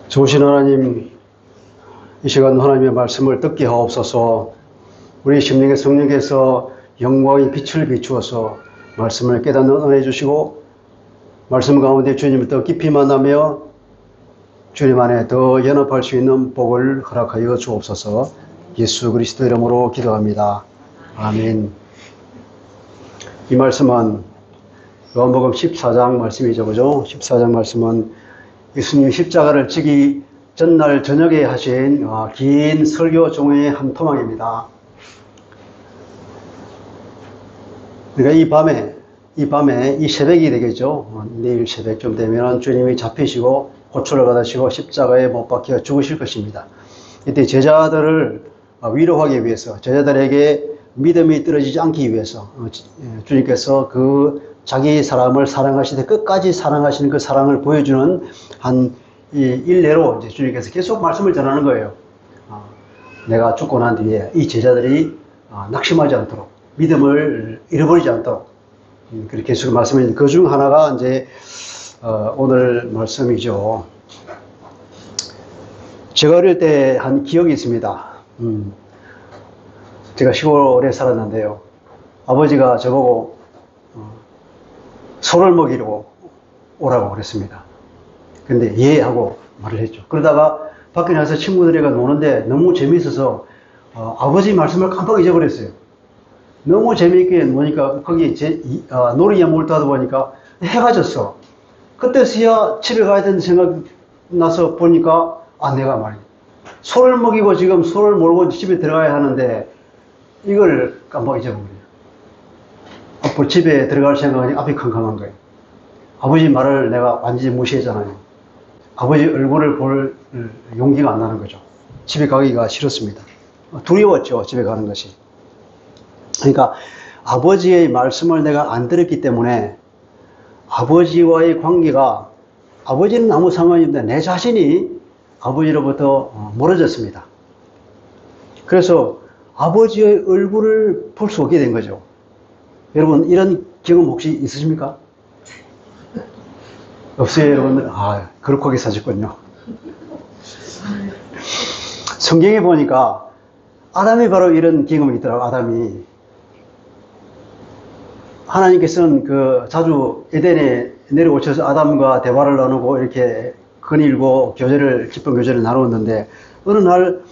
좋으신 하나님, 이 시간 하나님의 말씀을 듣게 하옵소서. 우리 심령의 성령께서 영광의 빛을 비추어서 말씀을 깨닫는 은혜 주시고, 말씀 가운데 주님을 더 깊이 만나며 주님 안에 더 연합할 수 있는 복을 허락하여 주옵소서. 예수 그리스도 이름으로 기도합니다. 아멘. 이 말씀은 요한복음 14장 말씀이죠, 그죠? 14장 말씀은 예수님이 십자가를 지기 전날 저녁에 하신 긴 설교 중의 한 토막입니다. 그러니까 이 새벽이 되겠죠. 내일 새벽쯤 되면 주님이 잡히시고 고초를 받으시고 십자가에 못 박혀 죽으실 것입니다. 이때 제자들을 위로하기 위해서, 제자들에게 믿음이 떨어지지 않기 위해서 주님께서 자기 사람을 사랑하시되 끝까지 사랑하시는 그 사랑을 보여주는 한 일례로 이제 주님께서 계속 말씀을 전하는 거예요. 내가 죽고 난 뒤에 이 제자들이 낙심하지 않도록, 믿음을 잃어버리지 않도록 그렇게 계속 말씀했는데, 그 중 하나가 이제 오늘 말씀이죠. 제가 어릴 때 한 기억이 있습니다. 제가 시골에 살았는데요. 아버지가 저보고 소를 먹이러 오라고 그랬습니다. 근데 예 하고 말을 했죠. 그러다가 밖에 나서 친구들이가 노는데 너무 재미있어서 아버지 말씀을 깜빡 잊어버렸어요. 너무 재미있게 노니까 거기 놀이에 몰두하다 보니까 해가 졌어. 그때서야 집에 가야 되는 생각 나서 보니까 내가 말이야, 소를 먹이고 지금 소를 몰고 집에 들어가야 하는데 이걸 깜빡 잊어버려요. 앞으로 집에 들어갈 생각이 앞이 캄캄한 거예요. 아버지 말을 내가 완전히 무시했잖아요. 아버지 얼굴을 볼 용기가 안 나는 거죠. 집에 가기가 싫었습니다. 두려웠죠, 집에 가는 것이. 그러니까 아버지의 말씀을 내가 안 들었기 때문에 아버지와의 관계가, 아버지는 아무 상관이 없는데 내 자신이 아버지로부터 멀어졌습니다. 그래서 아버지의 얼굴을 볼 수 없게 된 거죠. 여러분, 이런 경험 혹시 있으십니까? 없어요, 여러분들? 그렇게 사셨군요. 성경에 보니까 아담이 바로 이런 경험이 있더라고요. 아담이. 하나님께서는 자주 에덴에 내려오셔서 아담과 대화를 나누고 이렇게 거닐고 깊은 교제를 나누었는데, 어느 날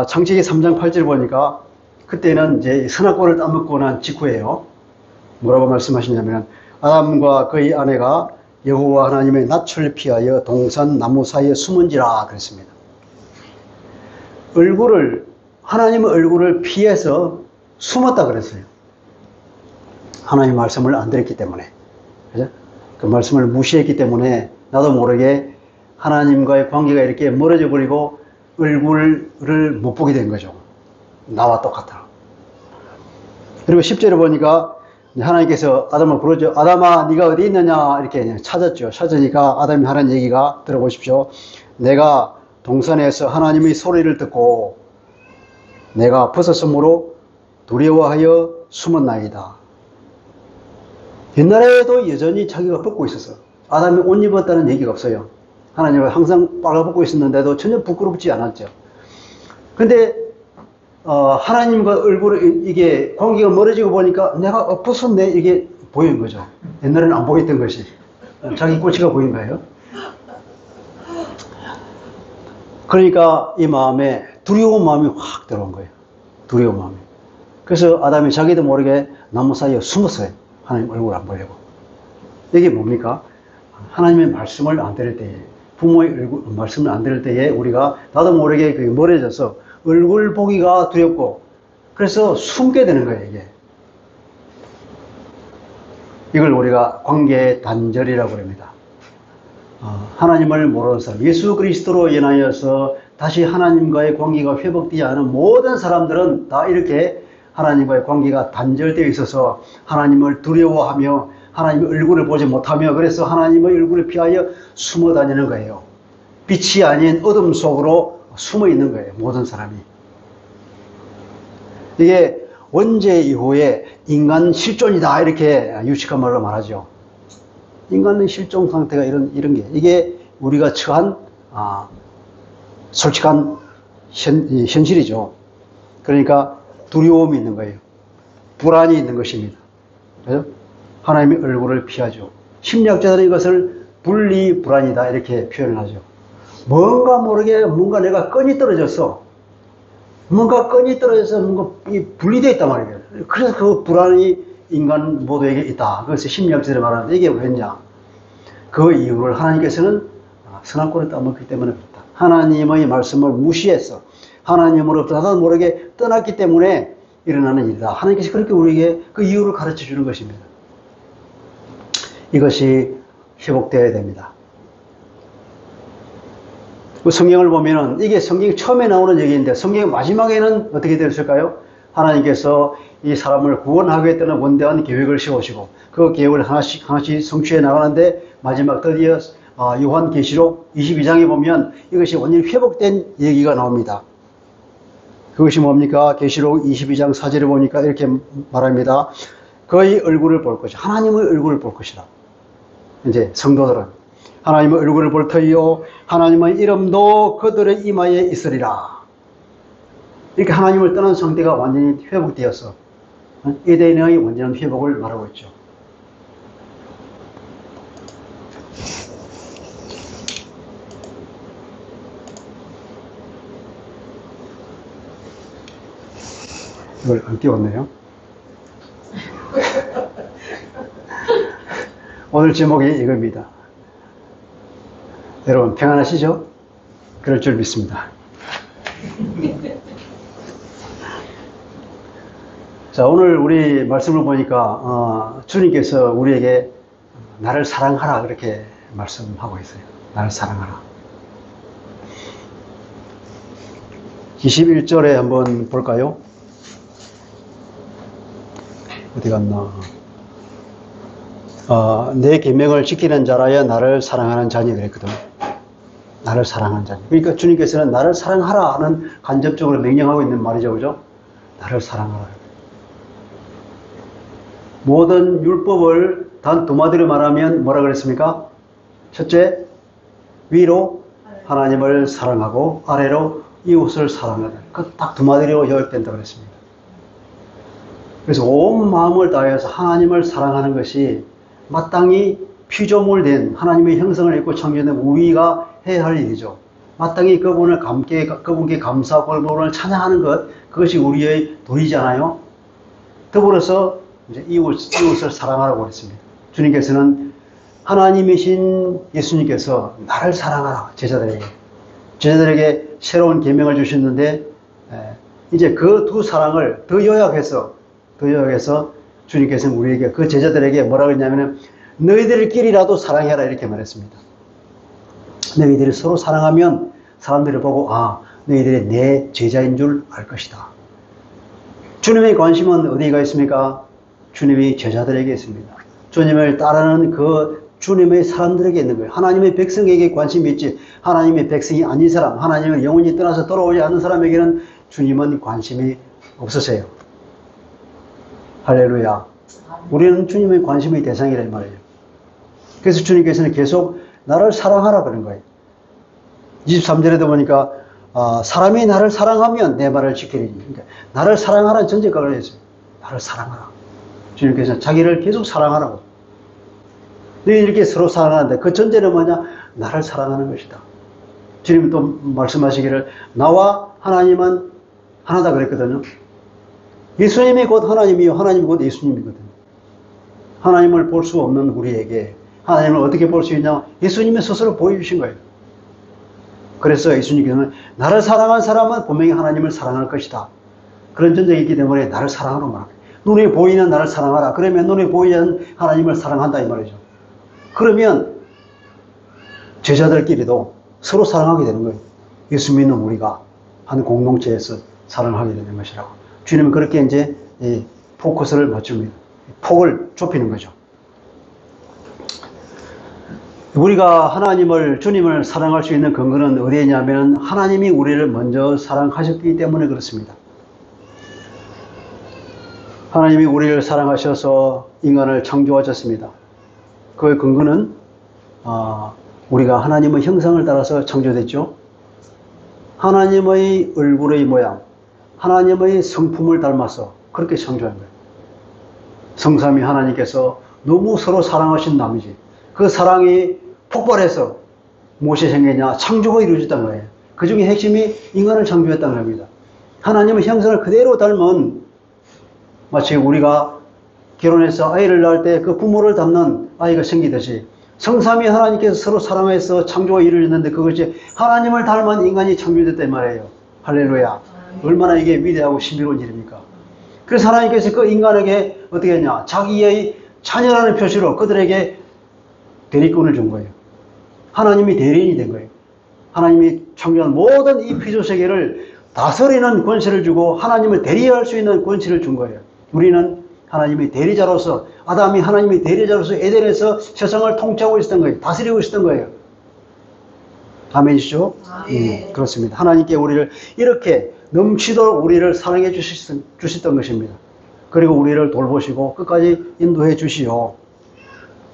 창세기 3장 8절 보니까 그때는 이제 선악과를 따먹고 난 직후예요. 뭐라고 말씀하시냐면, 아담과 그의 아내가 여호와 하나님의 낯을 피하여 동산 나무 사이에 숨은지라 그랬습니다. 하나님의 얼굴을 피해서 숨었다 그랬어요. 하나님의 말씀을 안 들었기 때문에. 그죠? 그 말씀을 무시했기 때문에 나도 모르게 하나님과의 관계가 이렇게 멀어져 버리고 얼굴을 못 보게 된 거죠. 나와 똑같아. 그리고 10절에 보니까 하나님께서 아담을 부르죠. 아담아, 네가 어디 있느냐? 이렇게 찾았죠. 찾으니까 아담이 하는 얘기가, 들어보십시오. 내가 동산에서 하나님의 소리를 듣고 내가 벗었으므로 두려워하여 숨었나이다. 옛날에도 여전히 자기가 벗고 있었어. 아담이 옷 입었다는 얘기가 없어요. 하나님은 항상 빨아벗고 있었는데도 전혀 부끄럽지 않았죠. 근데 하나님과 얼굴을 이게 관계가 멀어지고 보니까 내가 벗었네, 이게 보이는 거죠. 옛날에는 안 보였던 것이 자기 꼬치가 보인 거예요. 그러니까 이 마음에 두려운 마음이 확 들어온 거예요. 두려운 마음이. 그래서 아담이 자기도 모르게 나무 사이에 숨었어요. 하나님 얼굴 안 보려고. 이게 뭡니까? 하나님의 말씀을 안 들을 때에, 부모의 말씀을 안 들을 때에 우리가 나도 모르게 멀어져서 얼굴 보기가 두렵고, 그래서 숨게 되는 거예요, 이게. 이걸 우리가 관계 단절이라고 합니다. 하나님을 모르는 사람, 예수 그리스도로 인하여서 다시 하나님과의 관계가 회복되지 않은 모든 사람들은 다 이렇게 하나님과의 관계가 단절되어 있어서 하나님을 두려워하며 하나님의 얼굴을 보지 못하며, 그래서 하나님의 얼굴을 피하여 숨어 다니는 거예요. 빛이 아닌 어둠 속으로 숨어 있는 거예요, 모든 사람이. 이게 원죄 이후에 인간 실존이다, 이렇게 유식한 말로 말하죠. 인간의 실종 상태가 이런 게, 이게 우리가 처한, 솔직한 현실이죠. 그러니까 두려움이 있는 거예요. 불안이 있는 것입니다. 그죠? 하나님의 얼굴을 피하죠. 심리학자들은 이것을 분리불안이다 이렇게 표현을 하죠. 뭔가 모르게 뭔가 내가 끈이 떨어져서 뭔가 분리되어 있단 말이에요. 그래서 그 불안이 인간 모두에게 있다. 그것을 심리학자들이 말하는데 이게 왜냐? 그 이유를 하나님께서는 선악과를 따먹기 때문에 그렇다. 하나님의 말씀을 무시해서 하나님으로부터 나도 모르게 떠났기 때문에 일어나는 일이다. 하나님께서 그렇게 우리에게 그 이유를 가르쳐 주는 것입니다. 이것이 회복되어야 됩니다. 그 성경을 보면은 이게 성경 처음에 나오는 얘기인데 성경 마지막에는 어떻게 되었을까요? 하나님께서 이 사람을 구원하겠다는 원대한 계획을 세우시고 그 계획을 하나씩 성취해 나가는데 마지막 드디어 요한계시록 22장에 보면 이것이 완전히 회복된 얘기가 나옵니다. 그것이 뭡니까? 계시록 22장 4절에 보니까 이렇게 말합니다. 그의 얼굴을 볼 것이다. 하나님의 얼굴을 볼 것이다. 이제 성도들은 하나님의 얼굴을 볼 터이요 하나님의 이름도 그들의 이마에 있으리라. 이렇게 하나님을 떠난 상태가 완전히 회복되어서 에덴의 완전한 회복을 말하고 있죠. 이걸 안 띄웠네요. 오늘 제목이 이겁니다. 여러분 평안하시죠? 그럴 줄 믿습니다. 자, 오늘 우리 말씀을 보니까 주님께서 우리에게 나를 사랑하라 그렇게 말씀하고 있어요. 나를 사랑하라. 21절에 한번 볼까요? 어디 갔나? 내 계명을 지키는 자라야 나를 사랑하는 자니 그랬거든. 나를 사랑하는 자니. 그러니까 주님께서는 나를 사랑하라 하는 간접적으로 명령하고 있는 말이죠. 그죠? 나를 사랑하라. 모든 율법을 단 두 마디로 말하면 뭐라 그랬습니까? 첫째, 위로 하나님을 사랑하고 아래로 이웃을 사랑하라. 그 딱 두 마디로 요약된다고 그랬습니다. 그래서 온 마음을 다해서 하나님을 사랑하는 것이 마땅히 피조물된 하나님의 형성을 입고 창조된 우리가 해야 할 일이죠. 마땅히 그분께 감사하고 그분을 찬양하는 것, 그것이 우리의 도리잖아요. 더불어서 이제 이웃을 사랑하라고 그랬습니다. 주님께서는 하나님이신 예수님께서 나를 사랑하라, 제자들에게 새로운 계명을 주셨는데 이제 그 두 사랑을 더 요약해서 주님께서는 우리에게 그 제자들에게 뭐라고 했냐면 너희들끼리라도 사랑해라 이렇게 말했습니다. 너희들이 서로 사랑하면 사람들이 보고 너희들이 내 제자인 줄 알 것이다. 주님의 관심은 어디가 있습니까? 주님이 제자들에게 있습니다. 주님을 따르는 그 주님의 사람들에게 있는 거예요. 하나님의 백성에게 관심이 있지 하나님의 백성이 아닌 사람, 하나님을 영원히 떠나서 돌아오지 않는 사람에게는 주님은 관심이 없으세요. 할렐루야. 우리는 주님의 관심의 대상이란 말이에요. 그래서 주님께서는 계속 나를 사랑하라 그런 거예요. 23절에도 보니까 사람이 나를 사랑하면 내 말을 지키리니. 그러니까 나를 사랑하라는 전제가 걸려있어요. 나를 사랑하라. 주님께서는 자기를 계속 사랑하라고. 너희 이렇게 서로 사랑하는데 그 전제는 뭐냐? 나를 사랑하는 것이다. 주님은 또 말씀하시기를 나와 하나님은 하나다 그랬거든요. 예수님이 곧 하나님이요 하나님이 곧 예수님이거든요. 하나님을 볼 수 없는 우리에게 하나님을 어떻게 볼 수 있냐? 예수님이 스스로 보여주신 거예요. 그래서 예수님께서는 나를 사랑한 사람은 분명히 하나님을 사랑할 것이다. 그런 전제가 있기 때문에 나를 사랑하라고 말합니다. 눈에 보이는 나를 사랑하라. 그러면 눈에 보이는 하나님을 사랑한다 이 말이죠. 그러면 제자들끼리도 서로 사랑하게 되는 거예요. 예수 믿는 우리가 한 공동체에서 사랑하게 되는 것이라고. 주님은 그렇게 이제 포커스를 맞춥니다. 폭을 좁히는 거죠. 우리가 주님을 사랑할 수 있는 근거는 어디에 있냐면 하나님이 우리를 먼저 사랑하셨기 때문에 그렇습니다. 하나님이 우리를 사랑하셔서 인간을 창조하셨습니다. 그 근거는 우리가 하나님의 형상을 따라서 창조됐죠. 하나님의 얼굴의 모양, 하나님의 성품을 닮아서 그렇게 창조한 거예요. 성삼위 하나님께서 너무 서로 사랑하신 나머지 그 사랑이 폭발해서 무엇이 생겼냐? 창조가 이루어졌다는 거예요. 그 중에 핵심이 인간을 창조했다는 겁니다. 하나님의 형상을 그대로 닮은, 마치 우리가 결혼해서 아이를 낳을 때 그 부모를 닮는 아이가 생기듯이 성삼위 하나님께서 서로 사랑해서 창조가 이루어졌는데 그것이 하나님을 닮은 인간이 창조됐단 말이에요. 할렐루야. 얼마나 이게 위대하고 신비로운 일입니까? 그래서 하나님께서 그 인간에게 어떻게 했냐? 자기의 자녀라는 표시로 그들에게 대리권을 준 거예요. 하나님이 대리인이 된 거예요. 하나님이 창조한 모든 이 피조세계를 다스리는 권세를 주고 하나님을 대리할 수 있는 권세를 준 거예요. 우리는 하나님의 대리자로서, 아담이 하나님의 대리자로서 에덴에서 세상을 통치하고 있었던 거예요. 다스리고 있었던 거예요. 아멘이시죠? 그렇습니다. 하나님께 우리를 이렇게 넘치도록 우리를 사랑해 주셨던 것입니다. 그리고 우리를 돌보시고 끝까지 인도해 주시오.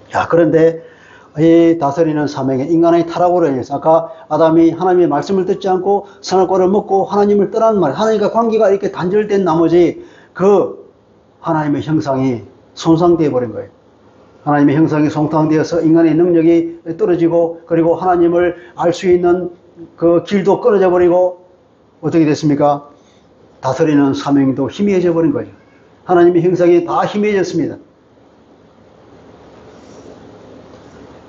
자, 그런데 이 다스리는 사명에 인간의 타락으로 인해서 아까 아담이 하나님의 말씀을 듣지 않고 선악과를 먹고 하나님을 떠난 말, 하나님과 관계가 이렇게 단절된 나머지 그 하나님의 형상이 손상되어 버린 거예요. 하나님의 형상이 손상되어서 인간의 능력이 떨어지고 그리고 하나님을 알 수 있는 그 길도 끊어져 버리고 어떻게 됐습니까? 다스리는 사명도 희미해져 버린 거죠. 하나님의 형상이 다 희미해졌습니다.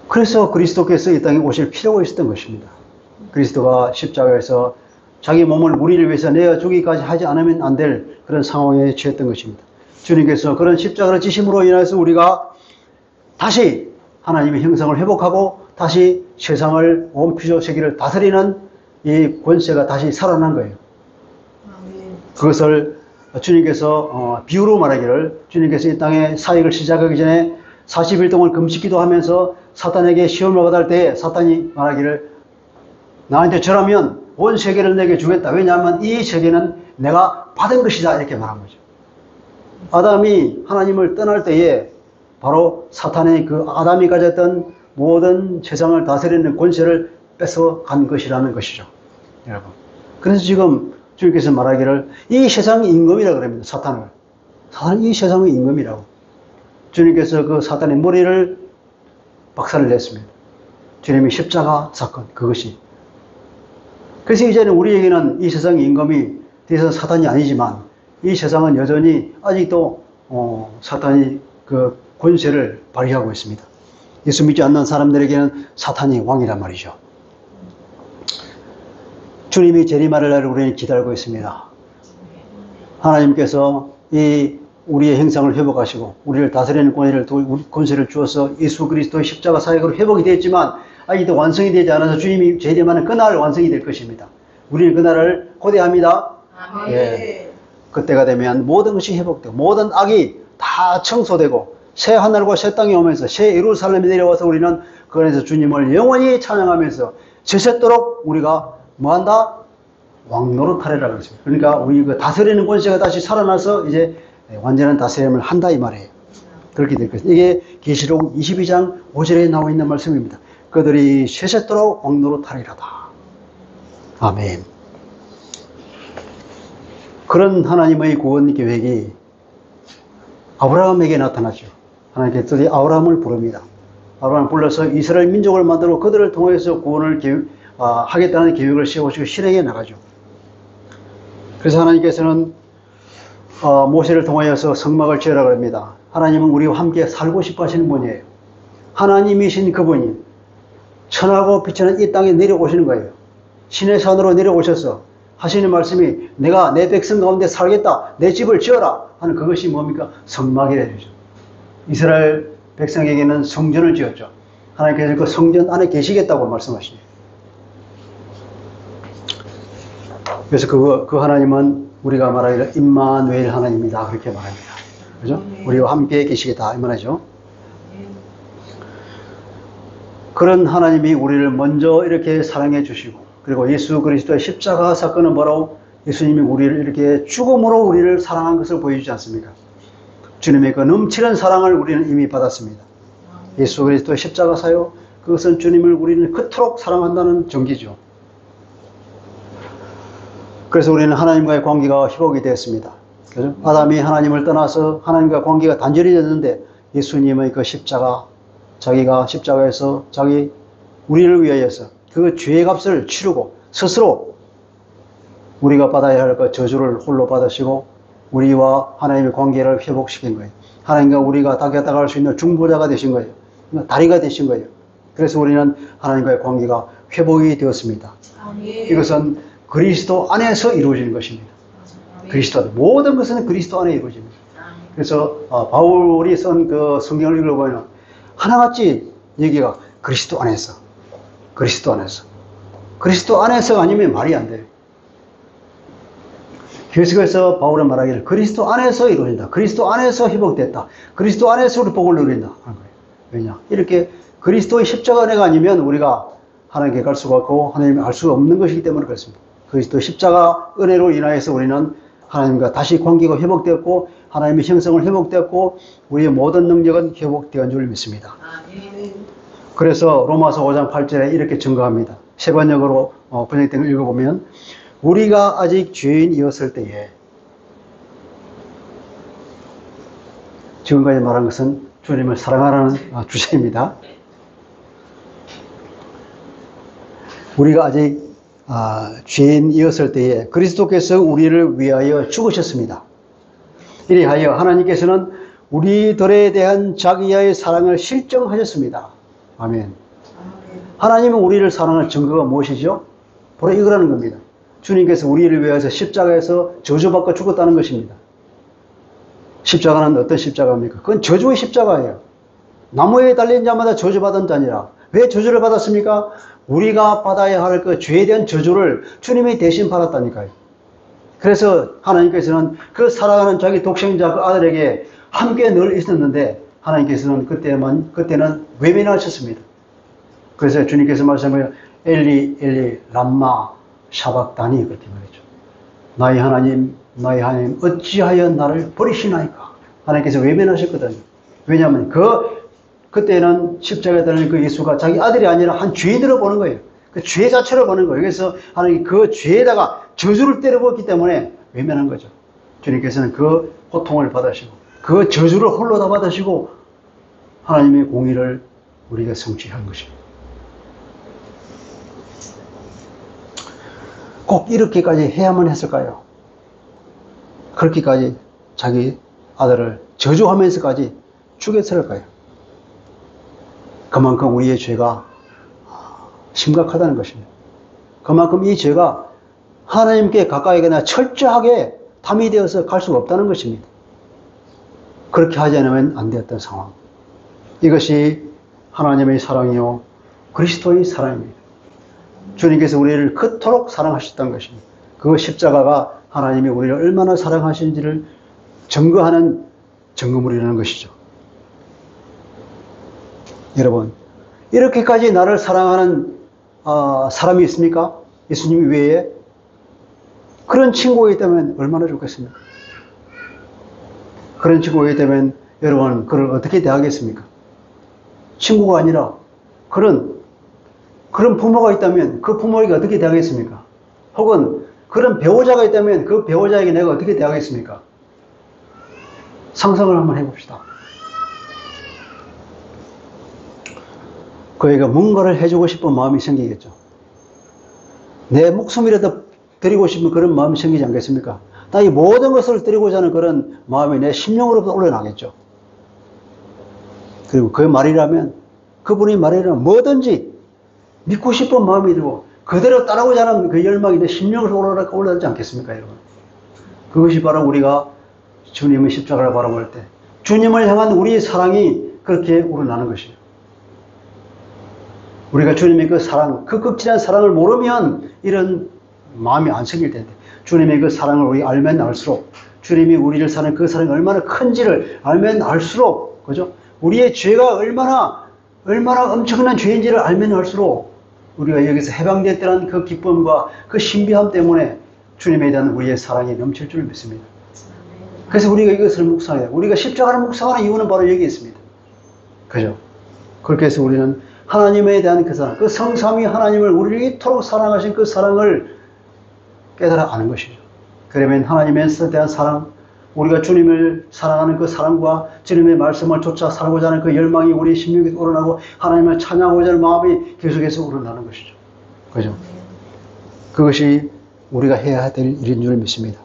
그래서 그리스도께서 이 땅에 오실 필요가 있었던 것입니다. 그리스도가 십자가에서 자기 몸을 우리를 위해서 내어 주기까지 하지 않으면 안 될 그런 상황에 처했던 것입니다. 주님께서 그런 십자가를 지심으로 인해서 우리가 다시 하나님의 형상을 회복하고 다시 세상을 온 피조 세계를 다스리는 이 권세가 다시 살아난 거예요. 그것을 주님께서 비유로 말하기를, 주님께서 이 땅에 사역을 시작하기 전에 40일 동안 금식기도 하면서 사탄에게 시험을 받을 때 사탄이 말하기를 나한테 절하면 온 세계를 내게 주겠다. 왜냐하면 이 세계는 내가 받은 것이다. 이렇게 말한 거죠. 아담이 하나님을 떠날 때에 바로 사탄의 그 아담이 가졌던 모든 세상을 다스리는 권세를 뺏어간 것이라는 것이죠. 여러분. 그래서 지금 주님께서 말하기를 이 세상의 임금이라고 그럽니다. 사탄을. 사탄은 이 세상의 임금이라고. 주님께서 그 사탄의 머리를 박살을 냈습니다. 주님의 십자가 사건, 그것이. 그래서 이제는 우리에게는 이 세상의 임금이 더 이상 사탄이 아니지만 이 세상은 여전히 아직도 사탄이 그 권세를 발휘하고 있습니다. 예수 믿지 않는 사람들에게는 사탄이 왕이란 말이죠. 주님이 재림하는 날을 우리는 기다리고 있습니다. 하나님께서 이 우리의 형상을 회복하시고 우리를 다스리는 권세를 주어서 예수 그리스도의 십자가 사역으로 회복이 되었지만 아직도 완성이 되지 않아서 주님이 재림하는 그날 완성이 될 것입니다. 우리는 그날을 고대합니다. 예. 그때가 되면 모든 것이 회복되고 모든 악이 다 청소되고 새 하늘과 새 땅이 오면서 새 예루살렘이 내려와서 우리는 그 안에서 주님을 영원히 찬양하면서 세세토록 우리가 뭐한다? 왕노릇하리라고 했습니다. 그러니까 우리 그 다스리는 권세가 다시 살아나서 이제 완전한 다스림을 한다 이 말이에요. 그렇게 될 것입니다. 이게 계시록 22장 5절에 나와 있는 말씀입니다. 그들이 세세토록 왕노릇하리라다. 아멘. 그런 하나님의 구원 계획이 아브라함에게 나타나죠. 하나님께서 아브라함을 부릅니다. 아브라함을 불러서 이스라엘 민족을 만들고 그들을 통해서 구원을 하겠다는 계획을 세우시고 실행해 나가죠. 그래서 하나님께서는 모세를 통하여서 성막을 지으라고 합니다. 하나님은 우리와 함께 살고 싶어 하시는 분이에요. 하나님이신 그분이 천하고 빛나는 이 땅에 내려오시는 거예요. 신의 산으로 내려오셔서 하시는 말씀이 내가 내 백성 가운데 살겠다. 내 집을 지어라. 하는 그것이 뭡니까? 성막이라 되죠. 이스라엘 백성에게는 성전을 지었죠. 하나님께서 그 성전 안에 계시겠다고 말씀하십니다. 그래서 그 하나님은 우리가 말하기를 임마누엘 하나님이다. 그렇게 말합니다. 그죠? 우리와 함께 계시겠다. 이 말이죠. 그런 하나님이 우리를 먼저 이렇게 사랑해 주시고 그리고 예수 그리스도의 십자가 사건은 바로 예수님이 우리를 이렇게 죽음으로 우리를 사랑한 것을 보여주지 않습니까? 주님의 그 넘치는 사랑을 우리는 이미 받았습니다. 예수 그리스도의 십자가 사역, 그것은 주님을 우리는 그토록 사랑한다는 증거죠. 그래서 우리는 하나님과의 관계가 회복이 되었습니다. 그죠? 아담이 하나님을 떠나서 하나님과 관계가 단절해졌는데 예수님의 그 십자가, 자기가 십자가에서 우리를 위하여서 그 죄의 값을 치르고 스스로 우리가 받아야 할 그 저주를 홀로 받으시고 우리와 하나님의 관계를 회복시킨 거예요. 하나님과 우리가 다가갈 수 있는 중보자가 되신 거예요. 다리가 되신 거예요. 그래서 우리는 하나님과의 관계가 회복이 되었습니다. 이것은 그리스도 안에서 이루어지는 것입니다. 그리스도 안에. 모든 것은 그리스도 안에 이루어집니다. 그래서 바울이 쓴 그 성경을 읽어보면 하나같이 얘기가 그리스도 안에서, 그리스도 안에서, 그리스도 안에서 아니면 말이 안 돼요. 계속해서 바울은 말하기를 그리스도 안에서 이루어진다. 그리스도 안에서 회복됐다. 그리스도 안에서 우리 복을 누린다. 하는 거예요. 왜냐? 이렇게 그리스도의 십자가 은혜가 아니면 우리가 하나님께 갈 수가 없고 하나님을 알 수가 없는 것이기 때문에 그렇습니다. 그리스도의 십자가 은혜로 인하여서 우리는 하나님과 다시 관계가 회복되었고 하나님의 형성을 회복되었고 우리의 모든 능력은 회복되었는 줄 믿습니다. 그래서 로마서 5장 8절에 이렇게 증거합니다. 세 번역으로 번역된 걸 읽어보면 우리가 아직 죄인이었을 때에, 지금까지 말한 것은 주님을 사랑하라는 주제입니다. 우리가 아직 죄인이었을 때에 그리스도께서 우리를 위하여 죽으셨습니다. 이리하여 하나님께서는 우리들에 대한 자기의 사랑을 실정하셨습니다. 아멘. 하나님은 우리를 사랑할 증거가 무엇이죠? 바로 이거라는 겁니다. 주님께서 우리를 위해서 십자가에서 저주받고 죽었다는 것입니다. 십자가는 어떤 십자가입니까? 그건 저주의 십자가예요. 나무에 달린 자마다 저주받은 자니라. 왜 저주를 받았습니까? 우리가 받아야 할 그 죄에 대한 저주를 주님이 대신 받았다니까요. 그래서 하나님께서는 그 사랑하는 자기 독생자 그 아들에게 함께 늘 있었는데 하나님께서는 그때는 외면하셨습니다. 그래서 주님께서 말씀하시면 엘리 엘리 람마 샤박다니 그렇게 말했죠. 나의 하나님 어찌하여 나를 버리시나이까. 하나님께서 외면하셨거든요. 왜냐하면 그때는 십자가에 달린 그 예수가 자기 아들이 아니라 한 죄인으로 보는 거예요. 그 죄 자체로 보는 거예요. 그래서 하나님 그 죄에다가 저주를 때려부었기 때문에 외면한 거죠. 주님께서는 그 고통을 받으시고 그 저주를 홀로 다 받으시고 하나님의 공의를 우리가 성취한 것입니다. 꼭 이렇게까지 해야만 했을까요? 그렇게까지 자기 아들을 저주하면서까지 죽였을까요? 그만큼 우리의 죄가 심각하다는 것입니다. 그만큼 이 죄가 하나님께 가까이 가나 철저하게 담이 되어서 갈 수가 없다는 것입니다. 그렇게 하지 않으면 안 되었던 상황. 이것이 하나님의 사랑이요 그리스도의 사랑입니다. 주님께서 우리를 그토록 사랑하셨던 것입니다. 그 십자가가 하나님이 우리를 얼마나 사랑하시는지를 증거하는 증거물이라는 것이죠. 여러분, 이렇게까지 나를 사랑하는 사람이 있습니까? 예수님 외에? 그런 친구가 있다면 얼마나 좋겠습니까? 그런 친구가 있다면 여러분 그를 어떻게 대하겠습니까? 친구가 아니라 그런 부모가 있다면 그 부모에게 어떻게 대하겠습니까? 혹은 그런 배우자가 있다면 그 배우자에게 내가 어떻게 대하겠습니까? 상상을 한번 해봅시다. 그에게 뭔가를 해주고 싶은 마음이 생기겠죠. 내 목숨이라도 드리고 싶은 그런 마음이 생기지 않겠습니까? 나 이 모든 것을 드리고자 하는 그런 마음이 내 심령으로부터 올라나겠죠. 그리고 그 말이라면, 그분이 말이라면 뭐든지 믿고 싶은 마음이 들고 그대로 따라오자 하는 그 열망이 내 심령으로 올라가지 않겠습니까, 여러분? 그것이 바로 우리가 주님의 십자가를 바라볼 때 주님을 향한 우리의 사랑이 그렇게 우러나는 것이에요. 우리가 주님의 그 사랑, 그 극진한 사랑을 모르면 이런 마음이 안 생길 텐데 주님의 그 사랑을 우리 알면 알수록 주님이 우리를 사는 그 사랑이 얼마나 큰지를 알면 알수록 그죠? 우리의 죄가 얼마나 엄청난 죄인지를 알면 알수록 우리가 여기서 해방됐다는 그 기쁨과 그 신비함 때문에 주님에 대한 우리의 사랑이 넘칠 줄 믿습니다. 그래서 우리가 이것을 묵상해요. 우리가 십자가를 묵상하는 이유는 바로 여기 있습니다. 그죠? 그렇게 해서 우리는 하나님에 대한 그 사랑, 그 성삼위 하나님을 우리를 이토록 사랑하신 그 사랑을 깨달아 아는 것이죠. 그러면 하나님에 대한 사랑, 우리가 주님을 사랑하는 그 사랑과 주님의 말씀을 쫓아 살고자 하는 그 열망이 우리 심령에 우러나고 하나님을 찬양하고자 하는 마음이 계속해서 우러나는 것이죠. 그죠? 그것이 우리가 해야 될 일인 줄 믿습니다.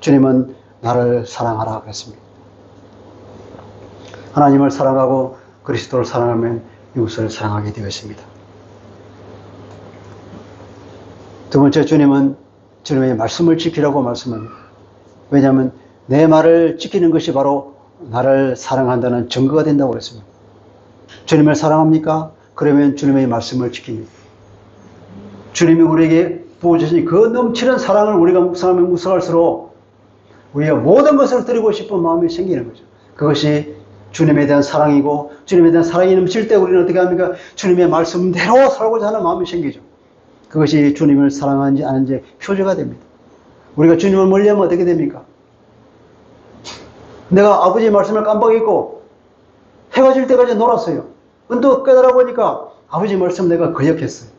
주님은 나를 사랑하라 그랬습니다. 하나님을 사랑하고 그리스도를 사랑하면 이웃을 사랑하게 되었습니다. 두 번째, 주님은 주님의 말씀을 지키라고 말씀합니다. 왜냐하면 내 말을 지키는 것이 바로 나를 사랑한다는 증거가 된다고 그랬습니다. 주님을 사랑합니까? 그러면 주님의 말씀을 지킵니다. 주님이 우리에게 부어주신 그 넘치는 사랑을 우리가 묵상하면 묵상할수록 우리가 모든 것을 드리고 싶은 마음이 생기는 거죠. 그것이 주님에 대한 사랑이고, 주님에 대한 사랑이 넘칠 때 우리는 어떻게 합니까? 주님의 말씀대로 살고자 하는 마음이 생기죠. 그것이 주님을 사랑하는지 아닌지 표제가 됩니다. 우리가 주님을 멀리하면 어떻게 됩니까? 내가 아버지의 말씀을 깜빡했고 해가 질 때까지 놀았어요. 또 깨달아 보니까 아버지의 말씀 내가 거역했어요.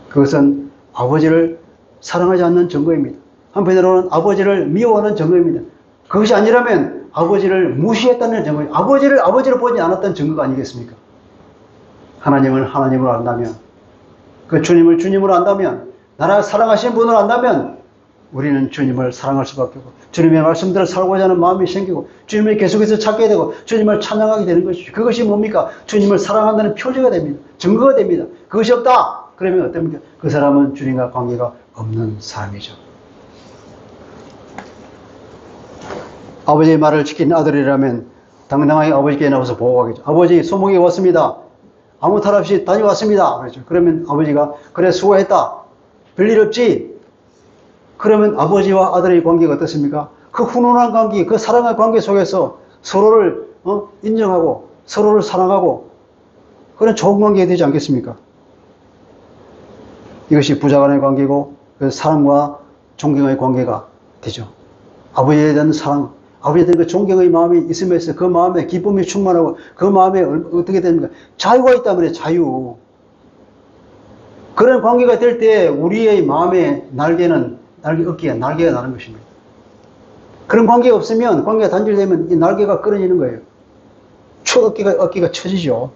그것은 아버지를 사랑하지 않는 증거입니다. 한편으로는 아버지를 미워하는 증거입니다. 그것이 아니라면 아버지를 무시했다는 증거입니다. 아버지를 보지 않았다는 증거가 아니겠습니까? 하나님을 하나님으로 안다면, 그 주님을 주님으로 안다면, 나를 사랑하시는 분으로 안다면 우리는 주님을 사랑할 수밖에 없고 주님의 말씀대로 살고자 하는 마음이 생기고 주님을 계속해서 찾게 되고 주님을 찬양하게 되는 것이죠. 그것이 뭡니까? 주님을 사랑한다는 표제가 됩니다. 증거가 됩니다. 그것이 없다. 그러면 어떻습니까? 그 사람은 주님과 관계가 없는 사람이죠. 아버지의 말을 지킨 아들이라면 당당하게 아버지께 나와서 보고하겠죠. 아버지, 소목이 왔습니다. 아무 탈 없이 다녀왔습니다. 그렇죠. 그러면 아버지가 그래 수고했다. 별일 없지? 그러면 아버지와 아들의 관계가 어떻습니까? 그 훈훈한 관계, 그 사랑의 관계 속에서 서로를 인정하고 서로를 사랑하고 그런 좋은 관계가 되지 않겠습니까? 이것이 부자 간의 관계고 그 사랑과 존경의 관계가 되죠. 아버지에 대한 사랑, 아버지에 대한 그 존경의 마음이 있으면서 그 마음에 기쁨이 충만하고 그 마음에 어떻게 됩니까? 자유가 있단 말이에요. 자유. 그런 관계가 될 때 우리의 마음의 어깨가 나는 것입니다. 그런 관계가 없으면, 관계가 단절되면 이 날개가 끊어지는 거예요. 어깨가 처지죠.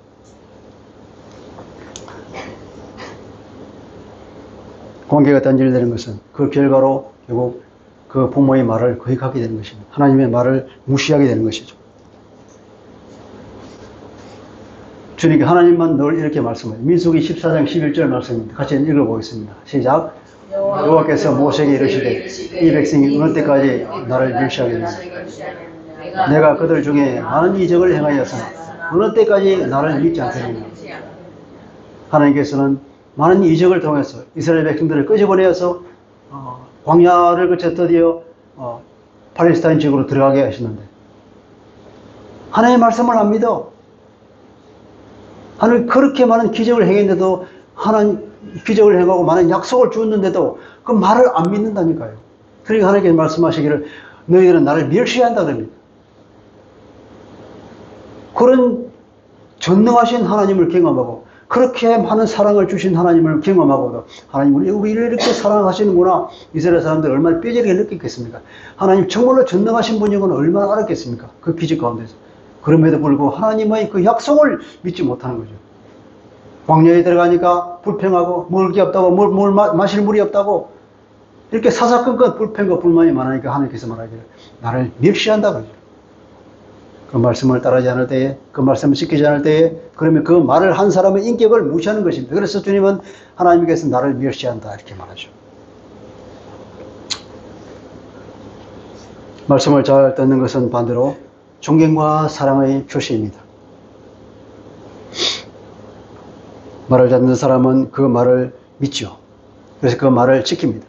관계가 단절되는 것은 그 결과로 결국 그 부모의 말을 거역하게 되는 것입니다. 하나님의 말을 무시하게 되는 것이죠. 주님께 하나님만 늘 이렇게 말씀해요. 민수기 14장 11절 말씀입니다. 같이 읽어보겠습니다. 시작. 여호와께서 모세에게 이르시되 이 백성이 어느 때까지 나를 멸시하겠느냐. 내가 그들 중에 많은 이적을 행하였으나 어느 때까지 나를 믿지 않겠느냐. 하나님께서는 많은 이적을 통해서 이스라엘 백성들을 끄집어내어서 광야를 거쳐 드디어 팔레스타인 지역으로 들어가게 하시는데 하나님의 말씀을 안 믿어. 하나님 그렇게 많은 기적을 행했는데도 하나님 기적을 행하고 많은 약속을 주었는데도 그 말을 안 믿는다니까요. 그러니까 하나님께서 말씀하시기를 너희들은 나를 멸시한다 그럽니다. 그런 전능하신 하나님을 경험하고 그렇게 많은 사랑을 주신 하나님을 경험하고도 하나님 우리를 이렇게 사랑하시는구나. 이스라엘 사람들 얼마나 뼈저리게 느꼈겠습니까? 하나님 정말로 전능하신 분이고는 얼마나 알았겠습니까? 그 기적 가운데서. 그럼에도 불구하고 하나님의 그 약속을 믿지 못하는 거죠. 광야에 들어가니까 불평하고 먹을 게 없다고 물 마실 물이 없다고 이렇게 사사건건 불평과 불만이 많으니까 하나님께서 말하기를 나를 멸시한다 그러죠. 그 말씀을 따르지 않을 때에 그 말씀을 지키지 않을 때에 그러면 그 말을 한 사람의 인격을 무시하는 것입니다. 그래서 주님은 하나님께서 나를 멸시한다 이렇게 말하죠. 말씀을 잘 듣는 것은 반대로 존경과 사랑의 표시입니다. 말을 잘 듣는 사람은 그 말을 믿죠. 그래서 그 말을 지킵니다.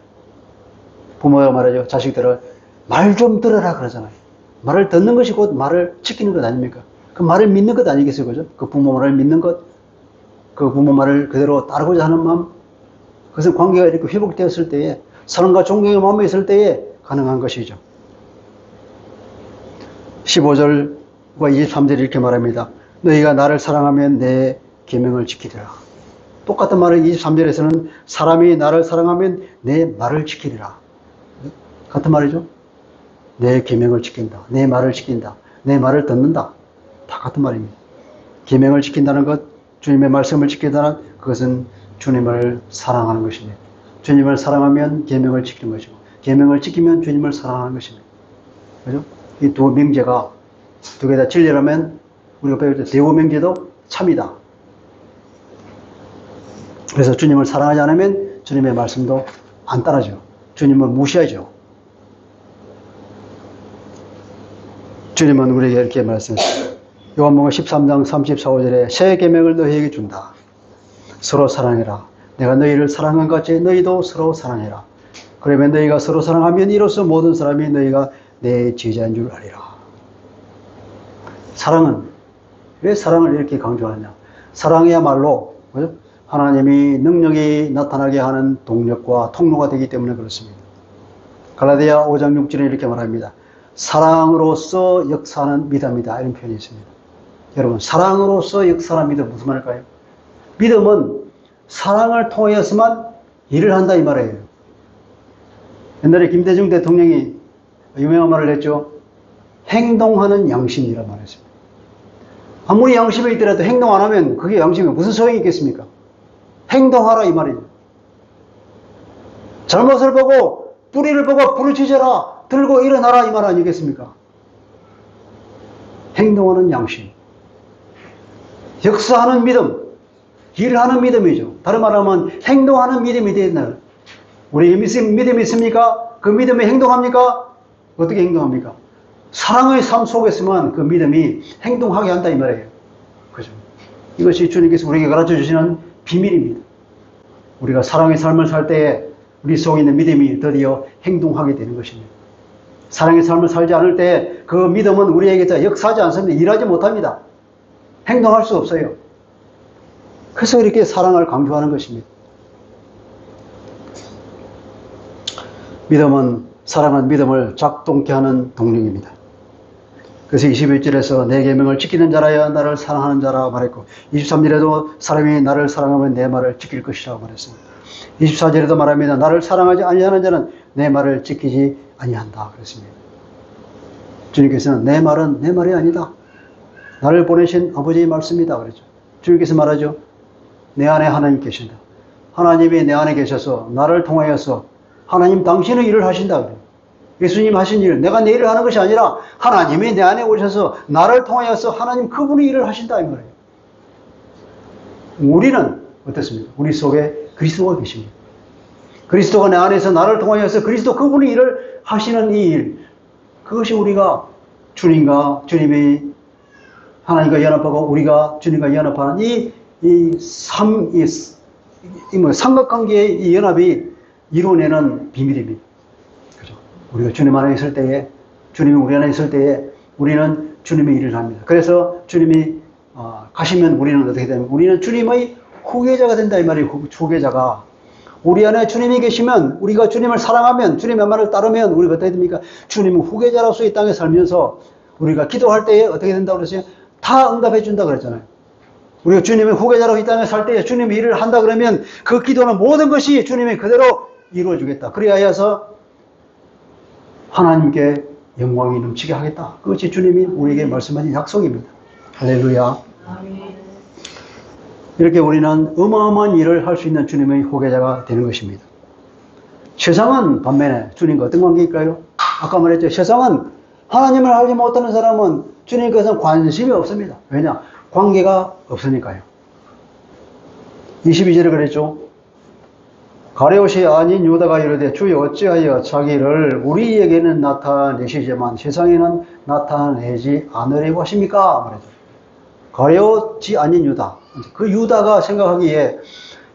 부모가 말하죠. 자식들을 말 좀 들어라 그러잖아요. 말을 듣는 것이 곧 말을 지키는 것 아닙니까? 그 말을 믿는 것 아니겠어요? 그죠? 그 부모 말을 믿는 것, 그 부모 말을 그대로 따르고자 하는 마음, 그것은 관계가 이렇게 회복되었을 때에, 사랑과 존경의 마음이 있을 때에 가능한 것이죠. 15절과 23절이 이렇게 말합니다. 너희가 나를 사랑하면 내 계명을 지키리라. 똑같은 말을 23절에서는 사람이 나를 사랑하면 내 말을 지키리라. 같은 말이죠. 내 계명을 지킨다. 내 말을 지킨다. 내 말을 듣는다. 다 같은 말입니다. 계명을 지킨다는 것, 주님의 말씀을 지킨다는 그것은 주님을 사랑하는 것입니다. 주님을 사랑하면 계명을 지키는 것이고, 계명을 지키면 주님을 사랑하는 것입니다. 그죠? 이 두 명제가 두 개 다 진리라면 우리가 배울 때 대오명제도 참이다. 그래서 주님을 사랑하지 않으면 주님의 말씀도 안 따라죠. 주님을 무시하죠. 주님은 우리에게 이렇게 말씀하셨습니다. 요한복음 13장 34, 5절에 새 계명을 너희에게 준다. 서로 사랑해라. 내가 너희를 사랑한 것 같이 너희도 서로 사랑해라. 그러면 너희가 서로 사랑하면 이로써 모든 사람이 너희가 내 제자인 줄 알리라. 사랑은, 왜 사랑을 이렇게 강조하냐? 사랑이야말로 하나님이 능력이 나타나게 하는 동력과 통로가 되기 때문에 그렇습니다. 갈라디아 5장 6절에 이렇게 말합니다. 사랑으로서 역사하는 믿음이다. 이런 표현이 있습니다. 여러분, 사랑으로서 역사하는 믿음 무슨 말일까요? 믿음은 사랑을 통하여서만 일을 한다 이 말이에요. 옛날에 김대중 대통령이 유명한 말을 했죠. 행동하는 양심이라는 말을 했습니다. 아무리 양심이 있더라도 행동 안 하면 그게 양심이 무슨 소용이 있겠습니까? 행동하라 이 말이에요. 잘못을 보고 뿌리를 보고 부르짖어라 들고 일어나라 이 말 아니겠습니까? 행동하는 양심, 역사하는 믿음, 일하는 믿음이죠. 다른 말하면 행동하는 믿음이 되었나요? 우리 믿음이 있습니까? 그 믿음이 행동합니까? 어떻게 행동합니까? 사랑의 삶 속에서만 그 믿음이 행동하게 한다 이 말이에요. 그죠? 이것이 주님께서 우리에게 가르쳐 주시는 비밀입니다. 우리가 사랑의 삶을 살 때에 우리 속에 있는 믿음이 드디어 행동하게 되는 것입니다. 사랑의 삶을 살지 않을 때 그 믿음은 우리에게 역사하지 않습니다. 일하지 못합니다. 행동할 수 없어요. 그래서 이렇게 사랑을 강조하는 것입니다. 믿음은, 사랑은 믿음을 작동케 하는 동력입니다. 그래서 21절에서 내 계명을 지키는 자라야 나를 사랑하는 자라 말했고, 23절에도 사람이 나를 사랑하면 내 말을 지킬 것이라고 말했습니다. 24절에도 말합니다. 나를 사랑하지 아니하는 자는 내 말을 지키지 아니한다 그랬습니다. 주님께서는 내 말은 내 말이 아니다. 나를 보내신 아버지의 말씀이다 그랬죠. 주님께서 말하죠. 내 안에 하나님 계신다. 하나님이 내 안에 계셔서 나를 통하여서 하나님 당신의 일을 하신다 그래요. 예수님 하신 일, 내가 내 일을 하는 것이 아니라 하나님이 내 안에 오셔서 나를 통하여서 하나님 그분의 일을 하신다 이 말이에요. 우리는 어떻습니까? 우리 속에 그리스도가 계십니다. 그리스도가 내 안에서 나를 통하여서 그리스도 그분의 일을 하시는 이 일, 그것이 우리가 주님과 주님의 하나님과 연합하고 우리가 주님과 연합하는 삼각관계의 이 연합이 이루어내는 비밀입니다. 그죠? 우리가 주님 안에 있을 때에, 주님이 우리 안에 있을 때에 우리는 주님의 일을 합니다. 그래서 주님이 가시면 우리는 어떻게 되냐면 우리는 주님의 후계자가 된다 이 말이에요. 후계자가. 우리 안에 주님이 계시면, 우리가 주님을 사랑하면, 주님의 말을 따르면 우리가 어떻게 됩니까? 주님은 후계자로서 이 땅에 살면서 우리가 기도할 때에 어떻게 된다고 그랬어요? 다 응답해 준다 그랬잖아요. 우리가 주님의 후계자로 이 땅에 살 때에 주님의 일을 한다 그러면 그 기도는 모든 것이 주님이 그대로 이루어 주겠다. 그리하여서 하나님께 영광이 넘치게 하겠다. 그것이 주님이 우리에게 말씀하신 약속입니다. 할렐루야. 아멘. 이렇게 우리는 어마어마한 일을 할 수 있는 주님의 후계자가 되는 것입니다. 세상은 반면에 주님과 어떤 관계일까요? 아까 말했죠. 세상은 하나님을 알지 못하는 사람은 주님께서는 관심이 없습니다. 왜냐? 관계가 없으니까요. 22절에 그랬죠. 가룟옷이 아닌 유다가 이르되 주여 어찌하여 자기를 우리에게는 나타내시지만 세상에는 나타내지 않으려고 하십니까? 말이죠. 가룟옷이 아닌 유다. 그 유다가 생각하기에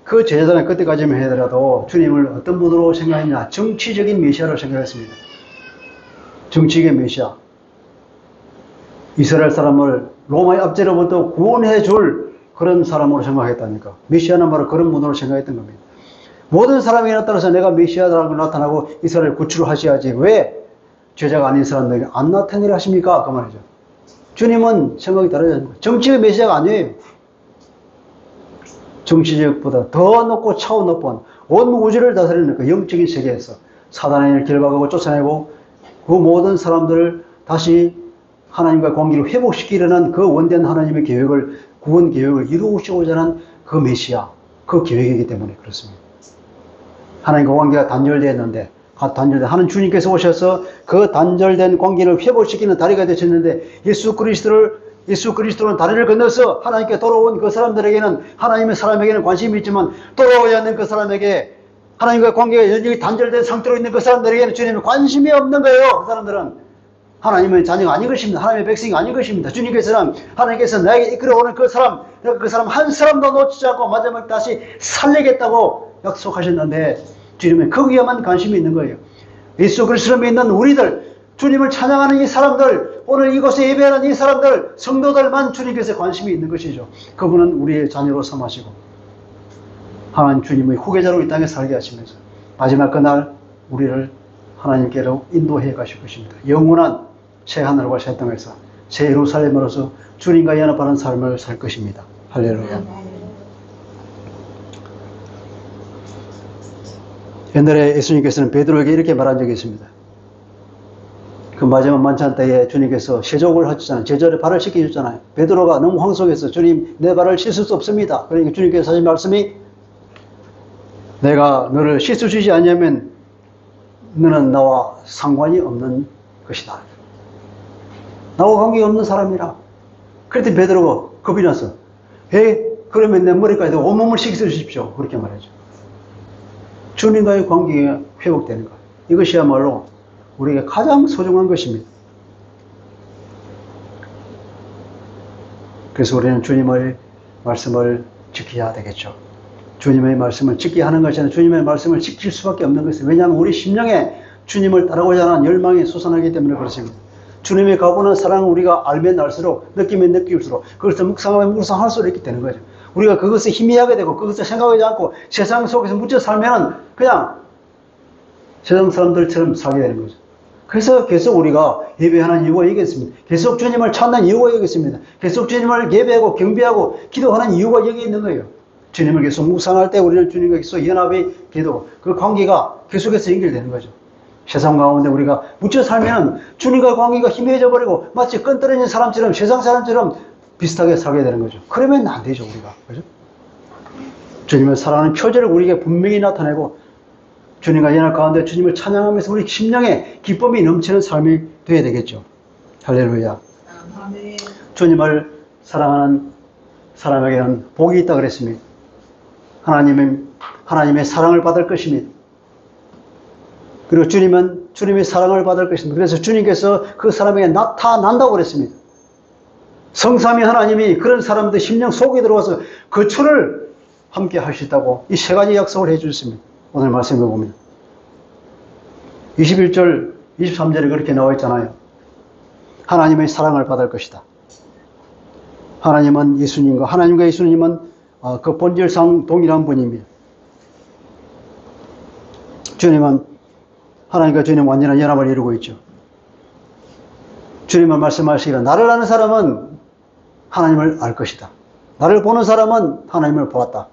그 제사장의 그때까지만 하더라도 주님을 어떤 분으로 생각했냐? 정치적인 메시아로 생각했습니다. 정치적인 메시아. 이스라엘 사람을 로마의 압제로부터 구원해 줄 그런 사람으로 생각했다니까. 메시아는 바로 그런 분으로 생각했던 겁니다. 모든 사람이 나타나서 내가 메시아라는 걸 나타나고 이스라엘 구출을 하셔야지 왜 제자가 아닌 사람들에게 안 나타내려 하십니까? 그 말이죠. 주님은 생각이 다르잖아요. 정치의 메시아가 아니에요. 정치적보다 더 높고 차원 높은 온 우주를 다스리는 그 영적인 세계에서 사단의 일을 결박하고 쫓아내고 그 모든 사람들을 다시 하나님과 관계를 회복시키려는 그 원대한 하나님의 계획을, 구원 계획을 이루시고자 하는 그 메시아, 그 계획이기 때문에 그렇습니다. 하나님과 관계가 단절되었는데, 하나님 주님께서 오셔서 그 단절된 관계를 회복시키는 다리가 되셨는데, 예수 그리스도는 다리를 건너서 하나님께 돌아온 그 사람들에게는, 하나님의 사람에게는 관심이 있지만, 돌아오지 않는 그 사람에게, 하나님과 관계가 여전히 단절된 상태로 있는 그 사람들에게는 주님의 관심이 없는 거예요. 그 사람들은 하나님의 자녀가 아닌 것입니다. 하나님의 백성이 아닌 것입니다. 주님께서는, 하나님께서 나에게 이끌어오는 그 사람 한 사람도 놓치지 않고 마지막 다시 살리겠다고 약속하셨는데, 주님은 거기에만 관심이 있는 거예요. 예수 그리스도를 믿는 우리들, 주님을 찬양하는 이 사람들, 오늘 이곳에 예배하는 이 사람들, 성도들만 주님께서 관심이 있는 것이죠. 그분은 우리의 자녀로 삼으시고 하나님 주님의 후계자로 이 땅에 살게 하시면서 마지막 그날 우리를 하나님께로 인도해 가실 것입니다. 영원한 새 하늘과 새 땅에서 새 예루살렘으로서 주님과 연합하는 삶을 살 것입니다. 할렐루야. 옛날에 예수님께서는 베드로에게 이렇게 말한 적이 있습니다. 그 마지막 만찬 때에 주님께서 세족을 하셨잖아요. 제자를 발을 씻겨줬잖아요. 베드로가 너무 황송해서 주님, 내 발을 씻을 수 없습니다. 그러니까 주님께서 하신 말씀이, 내가 너를 씻어주지 않으면 너는 나와 상관이 없는 것이다. 나와 관계가 없는 사람이라. 그랬더니 베드로가 겁이 나서, 그러면 내 머리까지 온몸을 씻어주십시오. 그렇게 말하죠. 주님과의 관계가 회복되는 것. 이것이야말로 우리에게 가장 소중한 것입니다. 그래서 우리는 주님의 말씀을 지켜야 되겠죠. 주님의 말씀을 지키게 하는 것이 아니라 주님의 말씀을 지킬 수밖에 없는 것입니다. 왜냐하면 우리 심령에 주님을 따라오자 하는 열망이 솟아나기 때문에 그렇습니다. 주님의 가고난 사랑을 우리가 알면 알수록, 느끼면 느낄수록, 그것을 묵상하면 묵상할수록 이렇게 되는 거죠. 우리가 그것을 희미하게 되고 그것을 생각하지 않고 세상 속에서 묻혀 살면 그냥 세상 사람들처럼 살게 되는 거죠. 그래서 계속 우리가 예배하는 이유가 여기 있습니다. 계속 주님을 찾는 이유가 여기 있습니다. 계속 주님을 예배하고 경배하고 기도하는 이유가 여기 있는 거예요. 주님을 계속 묵상할 때 우리는 주님과 계속 연합의 기도, 그 관계가 계속해서 연결되는 거죠. 세상 가운데 우리가 묻혀 살면 주님과 관계가 희미해져 버리고 마치 끈 떨어진 사람처럼, 세상 사람처럼 비슷하게 살게 되는 거죠. 그러면 안 되죠, 우리가. 그죠? 주님을 사랑하는 표절을 우리에게 분명히 나타내고 주님과 연합 가운데 주님을 찬양하면서 우리 심령에 기쁨이 넘치는 삶이 되어야 되겠죠. 할렐루야. 아멘. 주님을 사랑하는 사람에게는 복이 있다 그랬습니다. 하나님의 사랑을 받을 것입니다. 그리고 주님은 주님의 사랑을 받을 것입니다. 그래서 주님께서 그 사람에게 나타난다고 그랬습니다. 성삼위 하나님이 그런 사람들 심령 속에 들어와서 거처를 함께 하시다고 이 세 가지 약속을 해 주셨습니다. 오늘 말씀해 보면 21절, 23절에 그렇게 나와 있잖아요. 하나님의 사랑을 받을 것이다. 하나님과 예수님은 그 본질상 동일한 분입니다. 주님은 하나님과 주님 완전한 연합을 이루고 있죠. 주님은 말씀하시기를 나를 아는 사람은 하나님을 알 것이다. 나를 보는 사람은 하나님을 보았다.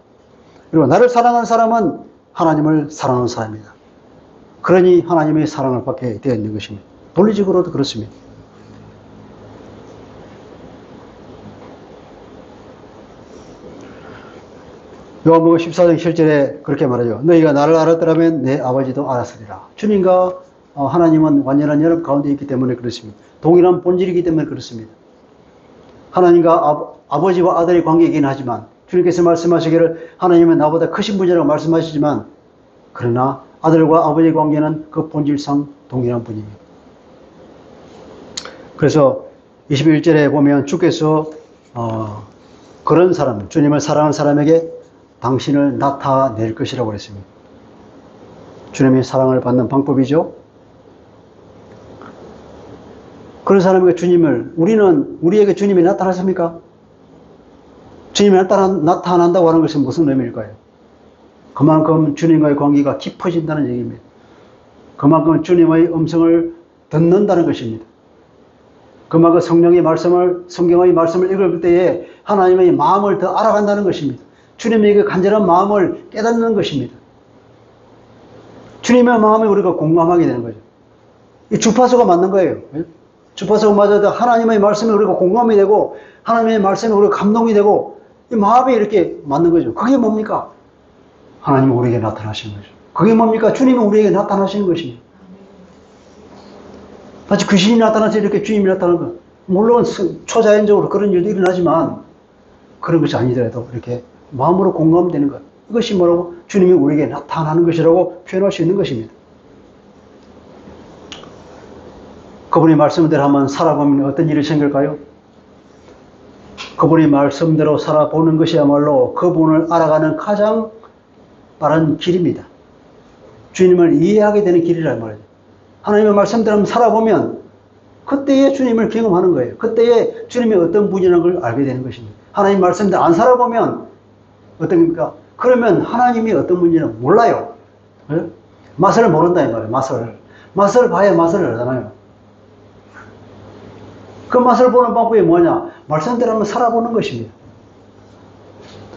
그리고 나를 사랑하는 사람은 하나님을 사랑하는 사람이다. 그러니 하나님의 사랑을 받게 되어 있는 것입니다. 논리적으로도 그렇습니다. 요한복음 14장 7절에 그렇게 말하죠. 너희가 나를 알았더라면 내 아버지도 알았으리라. 주님과 하나님은 완전한 연합 가운데 있기 때문에 그렇습니다. 동일한 본질이기 때문에 그렇습니다. 하나님과 아버지와 아들의 관계이긴 하지만 주님께서 말씀하시기를 하나님은 나보다 크신 분이라고 말씀하시지만 그러나 아들과 아버지의 관계는 그 본질상 동일한 분입니다. 그래서 21절에 보면 주께서 그런 사람, 주님을 사랑하는 사람에게 당신을 나타낼 것이라고 그랬습니다. 주님의 사랑을 받는 방법이죠. 그런 사람에게 우리에게 주님이 나타났습니까? 주님이 나타난다고 하는 것은 무슨 의미일까요? 그만큼 주님과의 관계가 깊어진다는 얘기입니다. 그만큼 주님의 음성을 듣는다는 것입니다. 그만큼 성령의 말씀을, 성경의 말씀을 읽을 때에 하나님의 마음을 더 알아간다는 것입니다. 주님의 그 간절한 마음을 깨닫는 것입니다. 주님의 마음에 우리가 공감하게 되는 거죠. 이 주파수가 맞는 거예요. 주파수가 맞아도 하나님의 말씀에 우리가 공감이 되고 하나님의 말씀에 우리가 감동이 되고 이 마음이 이렇게 맞는 거죠. 그게 뭡니까? 하나님은 우리에게 나타나시는 거죠. 그게 뭡니까? 주님은 우리에게 나타나시는 것입니다. 마치 귀신이 나타나서 이렇게 주님이 나타나는 것. 물론 초자연적으로 그런 일도 일어나지만 그런 것이 아니더라도 이렇게 마음으로 공감되는 것. 이것이 뭐라고? 주님이 우리에게 나타나는 것이라고 표현할 수 있는 것입니다. 그분의 말씀대로 한번 살아보면 어떤 일이 생길까요? 그분의 말씀대로 살아보는 것이야말로 그분을 알아가는 가장 빠른 길입니다. 주님을 이해하게 되는 길이란 말이죠. 하나님의 말씀대로 한번 살아보면 그때에 주님을 경험하는 거예요. 그때에 주님이 어떤 분이라는 걸 알게 되는 것입니다. 하나님 말씀대로 안 살아보면 어떤 겁니까? 그러면 하나님이 어떤 분인지는 몰라요. 네? 맛을 모른다 이 말이에요. 맛을 봐야 맛을 알잖아요. 그 맛을 보는 방법이 뭐냐? 말씀대로 한번 살아보는 것입니다.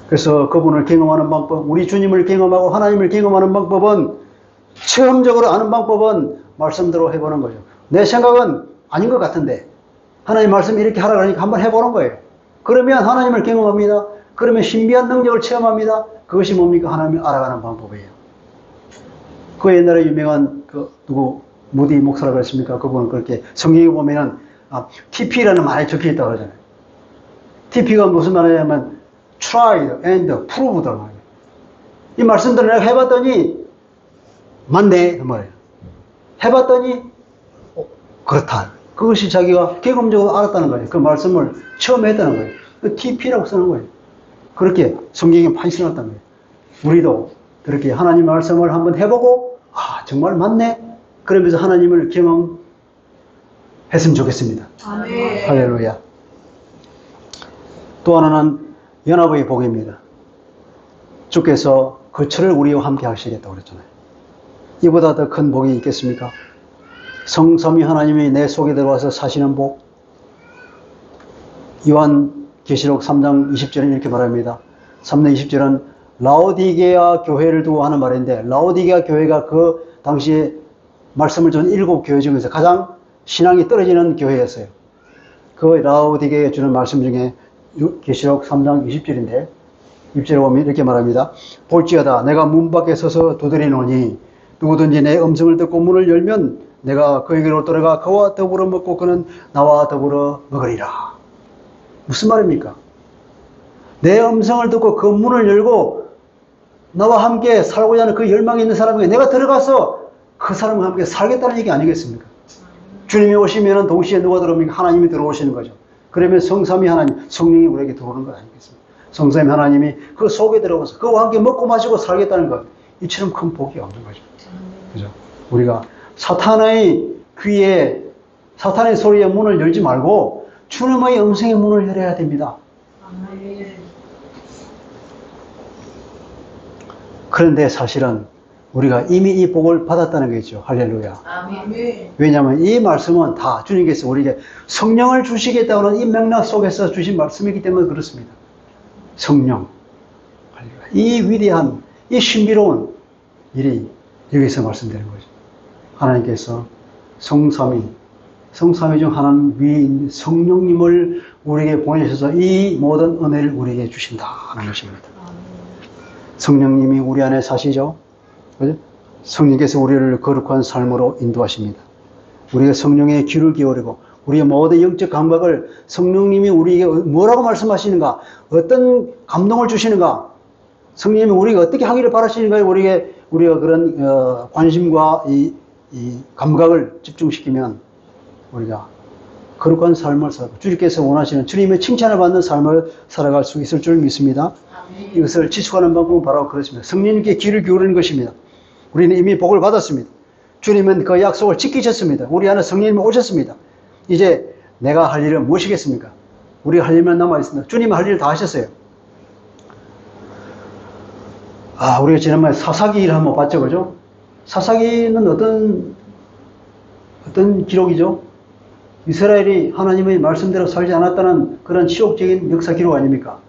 그래서 그분을 경험하는 방법, 우리 주님을 경험하고 하나님을 경험하는 방법은 체험적으로 아는 방법은 말씀대로 해보는 거죠. 내 생각은 아닌 것 같은데 하나님 말씀이 이렇게 하라 그러니까 한번 해보는 거예요. 그러면 하나님을 경험합니다. 그러면 신비한 능력을 체험합니다. 그것이 뭡니까? 하나님을 알아가는 방법이에요. 그 옛날에 유명한 무디 목사라고 했습니까? 그분은 그렇게 성경에 보면은 TP라는 말이 적혀 있다고 하잖아요. TP가 무슨 말이냐면 tried and proved란 말이에요. 이 말씀들을 내가 해봤더니 맞네 그 말이에요. 해봤더니 그렇다. 그것이 자기가 경험적으로 알았다는 거예요. 그 말씀을 처음 했다는 거예요. 그 TP라고 쓰는 거예요. 그렇게 성경에 많이 써놨다는 거예요. 우리도 그렇게 하나님 말씀을 한번 해보고 정말 맞네. 그러면서 하나님을 경험했으면 좋겠습니다. 아멘. 할렐루야. 또 하나는 연합의 복입니다. 주께서 그 철을 우리와 함께 하시겠다고 그랬잖아요. 이보다 더 큰 복이 있겠습니까? 성삼위 하나님이 내 속에 들어와서 사시는 복. 요한계시록 3장 20절은 이렇게 말합니다. 3장 20절은 라오디게아 교회를 두고 하는 말인데 라오디게아 교회가 그 당시에 말씀을 준 7 교회 중에서 가장 신앙이 떨어지는 교회였어요. 그 라오디게에 주는 말씀 중에 계시록 3장 20절인데 6절에 보면 이렇게 말합니다. 볼지어다 내가 문 밖에 서서 두드리노니 누구든지 내 음성을 듣고 문을 열면 내가 그에게로 들어가 그와 더불어 먹고 그는 나와 더불어 먹으리라. 무슨 말입니까? 내 음성을 듣고 그 문을 열고 나와 함께 살고자 하는 그 열망이 있는 사람에게 내가 들어가서 그 사람과 함께 살겠다는 얘기 아니겠습니까? 주님이 오시면 동시에 누가 들어옵니까? 하나님이 들어오시는 거죠. 그러면 성삼위 하나님, 성령이 우리에게 들어오는 것 아니겠습니까? 성삼위 하나님이 그 속에 들어가서 그와 함께 먹고 마시고 살겠다는 것. 이처럼 큰 복이 없는 거죠. 그죠? 우리가 사탄의 귀에, 사탄의 소리에 문을 열지 말고 주님의 음성의 문을 열어야 됩니다. 그런데 사실은 우리가 이미 이 복을 받았다는 거죠. 할렐루야. 아멘. 왜냐하면 이 말씀은 다 주님께서 우리에게 성령을 주시겠다는 이 맥락 속에서 주신 말씀이기 때문에 그렇습니다. 성령. 이 위대한, 이 신비로운 일이 여기서 말씀되는 거죠. 하나님께서 성삼위 중 하나는 위인 성령님을 우리에게 보내셔서 이 모든 은혜를 우리에게 주신다는 것입니다. 성령님이 우리 안에 사시죠. 그죠? 성령께서 우리를 거룩한 삶으로 인도하십니다. 우리가 성령의 귀를 기울이고 우리의 모든 영적 감각을 성령님이 우리에게 뭐라고 말씀하시는가, 어떤 감동을 주시는가, 성령님이 우리가 어떻게 하기를 바라시는가에 우리가 그런 관심과 이 감각을 집중시키면 우리가 거룩한 삶을 살고 주님께서 원하시는 주님의 칭찬을 받는 삶을 살아갈 수 있을 줄 믿습니다. 이것을 지속하는 방법은 바로 그렇습니다. 성령님께 귀를 기울이는 것입니다. 우리는 이미 복을 받았습니다. 주님은 그 약속을 지키셨습니다. 우리 안에 성령님이 오셨습니다. 이제 내가 할 일은 무엇이겠습니까? 우리가 할 일만 남아있습니다. 주님은 할 일을 다 하셨어요. 우리가 지난번에 사사기를 한번 봤죠, 그죠? 사사기는 어떤 기록이죠? 이스라엘이 하나님의 말씀대로 살지 않았다는 그런 치욕적인 역사 기록 아닙니까?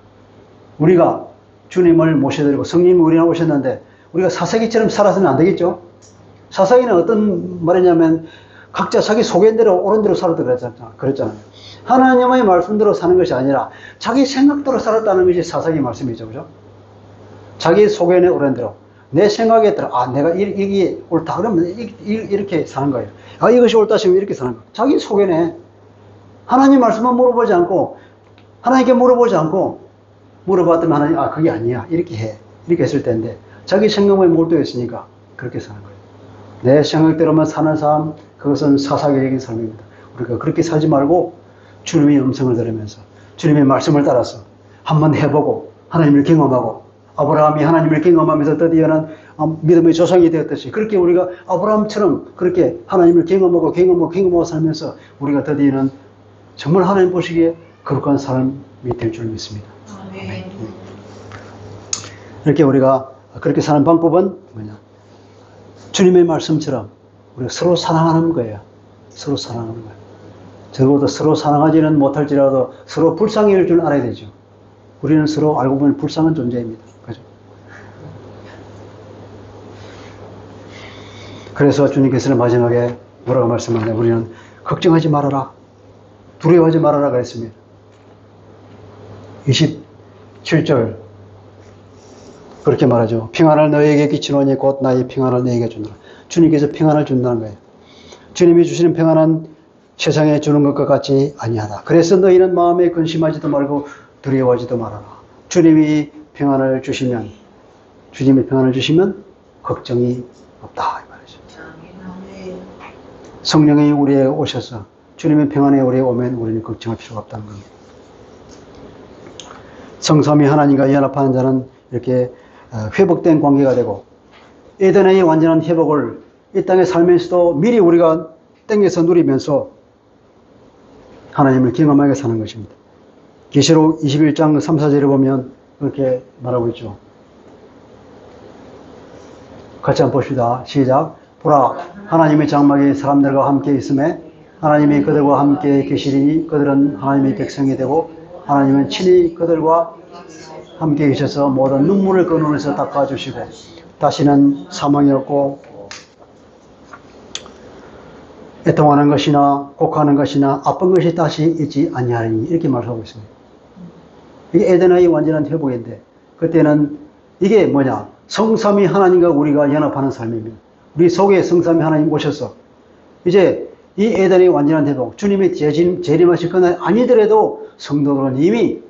우리가 주님을 모셔드리고 성령이 우리나라 오셨는데 우리가 사사기처럼 살아서는 안 되겠죠? 사사기는 어떤 말이냐면 각자 자기 소견대로 옳은 대로 살았다 그랬잖아요. 하나님의 말씀대로 사는 것이 아니라 자기 생각대로 살았다는 것이 사사기 말씀이죠. 그죠? 자기 소견에 옳은 대로. 내 생각에 따라, 내가 이게 옳다. 그러면 이렇게 사는 거예요. 이것이 옳다 싶으면 이렇게 사는 거예요. 자기 소견에 하나님 말씀만 물어보지 않고, 하나님께 물어보지 않고, 물어봤더니 하나님, 그게 아니야. 이렇게 해. 이렇게 했을 텐데, 자기 생각에 몰두했으니까 그렇게 사는 거예요. 내 생각대로만 사는 삶, 그것은 사사기적인 삶입니다. 우리가 그렇게 살지 말고, 주님의 음성을 들으면서, 주님의 말씀을 따라서 한번 해보고, 하나님을 경험하고, 아브라함이 하나님을 경험하면서 드디어는 믿음의 조상이 되었듯이 그렇게 우리가 아브라함처럼 그렇게 하나님을 경험하고 살면서 우리가 드디어는 정말 하나님 보시기에 거룩한 삶이 될 줄 믿습니다. 네. 이렇게 우리가 그렇게 사는 방법은 뭐냐? 주님의 말씀처럼 우리가 서로 사랑하는 거예요. 서로 사랑하는 거예요. 적어도 서로 사랑하지는 못할지라도 서로 불쌍해할 줄 알아야 되죠. 우리는 서로 알고 보면 불쌍한 존재입니다. 그죠? 그래서 주님께서는 마지막에 뭐라고 말씀하냐? 우리는 걱정하지 말아라. 두려워하지 말아라 그랬습니다. 27절 그렇게 말하죠. 평안을 너희에게 끼치노니 곧 나의 평안을 너희에게 준다. 주님께서 평안을 준다는 거예요. 주님이 주시는 평안은 세상에 주는 것과 같이 아니하다. 그래서 너희는 마음에 근심하지도 말고 두려워하지도 말아라. 주님이 평안을 주시면 걱정이 없다. 이 말이죠. 성령이 우리에게 오셔서 주님의 평안에 우리에게 오면 우리는 걱정할 필요가 없다는 겁니다. 성삼위 하나님과 연합하는 자는 이렇게 회복된 관계가 되고 에덴의 완전한 회복을 이 땅에 살면서도 미리 우리가 땡겨서 누리면서 하나님을 경험하게 사는 것입니다. 계시록 21장 3, 4절에 보면 그렇게 말하고 있죠. 같이 한번 봅시다. 시작. 보라, 하나님의 장막이 사람들과 함께 있음에 하나님이 그들과 함께 계시리니 그들은 하나님의 백성이 되고 하나님은 친히 그들과 함께 계셔서 모든 눈물을 그 눈에서 닦아주시고 다시는 사망이 없고 애통하는 것이나 곡하는 것이나 아픈 것이 다시 있지 아니하리니 이렇게 말하고 있습니다. 이게 에덴의 완전한 회복인데 그때는 이게 뭐냐? 성삼위 하나님과 우리가 연합하는 삶입니다. 우리 속에 성삼위 하나님 오셔서 이제 이 에덴의 완전한 회복, 주님의 재림하실 그날 아니더라도 성도들은 이미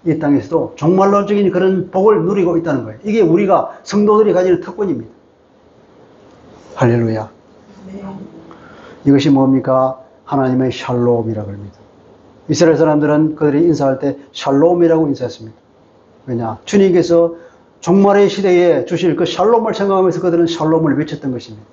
이 땅에서도 종말론적인 그런 복을 누리고 있다는 거예요. 이게 우리가 성도들이 가지는 특권입니다. 할렐루야. 이것이 뭡니까? 하나님의 샬롬이라고 합니다. 이스라엘 사람들은 그들이 인사할 때 샬롬이라고 인사했습니다. 왜냐? 주님께서 종말의 시대에 주실 그 샬롬을 생각하면서 그들은 샬롬을 외쳤던 것입니다.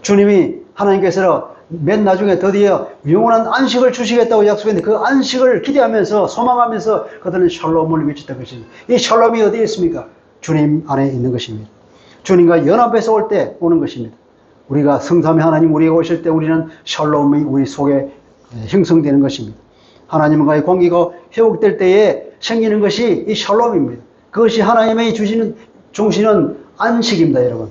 주님이 하나님께서 맨 나중에 드디어 영원한 안식을 주시겠다고 약속했는데 그 안식을 기대하면서 소망하면서 그들은 샬롬을 외쳤던 것입니다. 이 샬롬이 어디에 있습니까? 주님 안에 있는 것입니다. 주님과 연합해서 올 때 오는 것입니다. 우리가 성삼위 하나님 우리에게 오실 때 우리는 샬롬이 우리 속에 형성되는 것입니다. 하나님과의 관계가 회복될 때에 생기는 것이 이 샬롬입니다. 그것이 하나님의 주시는 안식입니다, 여러분.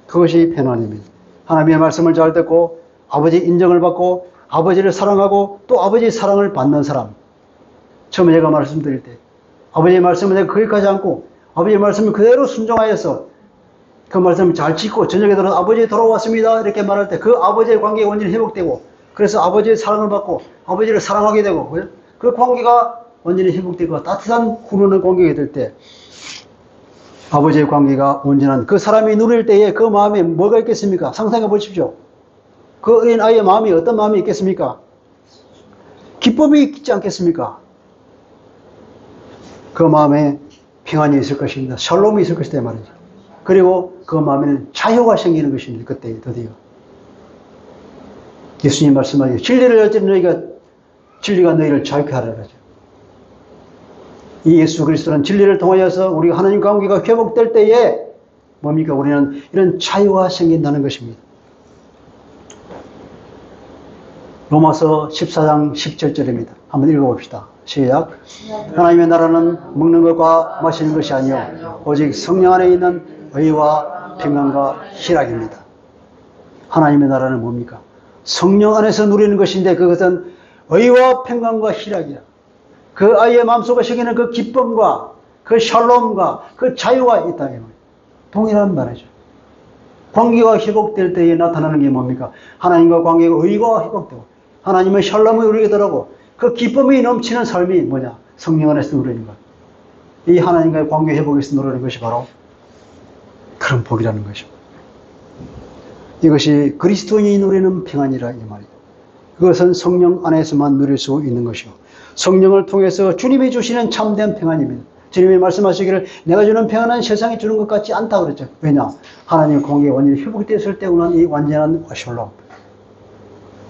그것이 평안입니다. 하나님의 말씀을 잘 듣고 아버지 인정을 받고 아버지를 사랑하고 또 아버지의 사랑을 받는 사람. 처음에 제가 말씀드릴 때 아버지의 말씀을 내가 거기까지 않고 아버지의 말씀을 그대로 순종하여서 그 말씀을 잘 짓고 저녁에 들어서 아버지 돌아왔습니다 이렇게 말할 때 그 아버지의 관계가 완전히 회복되고 그래서 아버지의 사랑을 받고 아버지를 사랑하게 되고 그 관계가 완전히 회복되고 따뜻한 훈훈한 관계가 될 때 아버지의 관계가 온전한 그 사람이 누릴 때에 그 마음에 뭐가 있겠습니까? 상상해 보십시오. 그 어린 아이의 마음이 어떤 마음이 있겠습니까? 기쁨이 있지 않겠습니까? 그 마음에 평안이 있을 것입니다. 샬롬이 있을 것이다 말이죠. 그리고 그 마음에는 자유가 생기는 것입니다. 그때 드디어. 예수님 말씀하시죠. 진리를 알지 진리가 너희를 자유케 하라 그러죠. 이 예수 그리스도는 진리를 통하여서 우리가 하나님 관계가 회복될 때에 뭡니까? 우리는 이런 자유가 생긴다는 것입니다. 로마서 14장 17절입니다. 한번 읽어봅시다. 시작. 하나님의 나라는 먹는 것과 마시는 것이 아니요 오직 성령 안에 있는 의와 평안과 희락입니다. 하나님의 나라는 뭡니까? 성령 안에서 누리는 것인데 그것은 의와 평안과 희락이야. 그 아이의 마음속에 새기는 그 기쁨과 그 샬롬과 그 자유가 있다. 동일한 말이죠. 관계가 회복될 때에 나타나는 게 뭡니까? 하나님과 관계가 의가 회복되고 하나님의 샬롬을 누리게 되고 그 기쁨이 넘치는 삶이 뭐냐? 성령 안에서 누리는 것. 이 하나님과의 관계 회복에서 누리는 것이 바로 그런 복이라는 것이죠. 이것이 그리스도인이 누리는 평안이라 이 말이에요. 그것은 성령 안에서만 누릴 수 있는 것이요. 성령을 통해서 주님이 주시는 참된 평안입니다. 주님이 말씀하시기를 내가 주는 평안은 세상이 주는 것 같지 않다 그랬죠. 왜냐? 하나님의 관계가 완전히 회복됐을 때 오는 이 완전한 샬롬.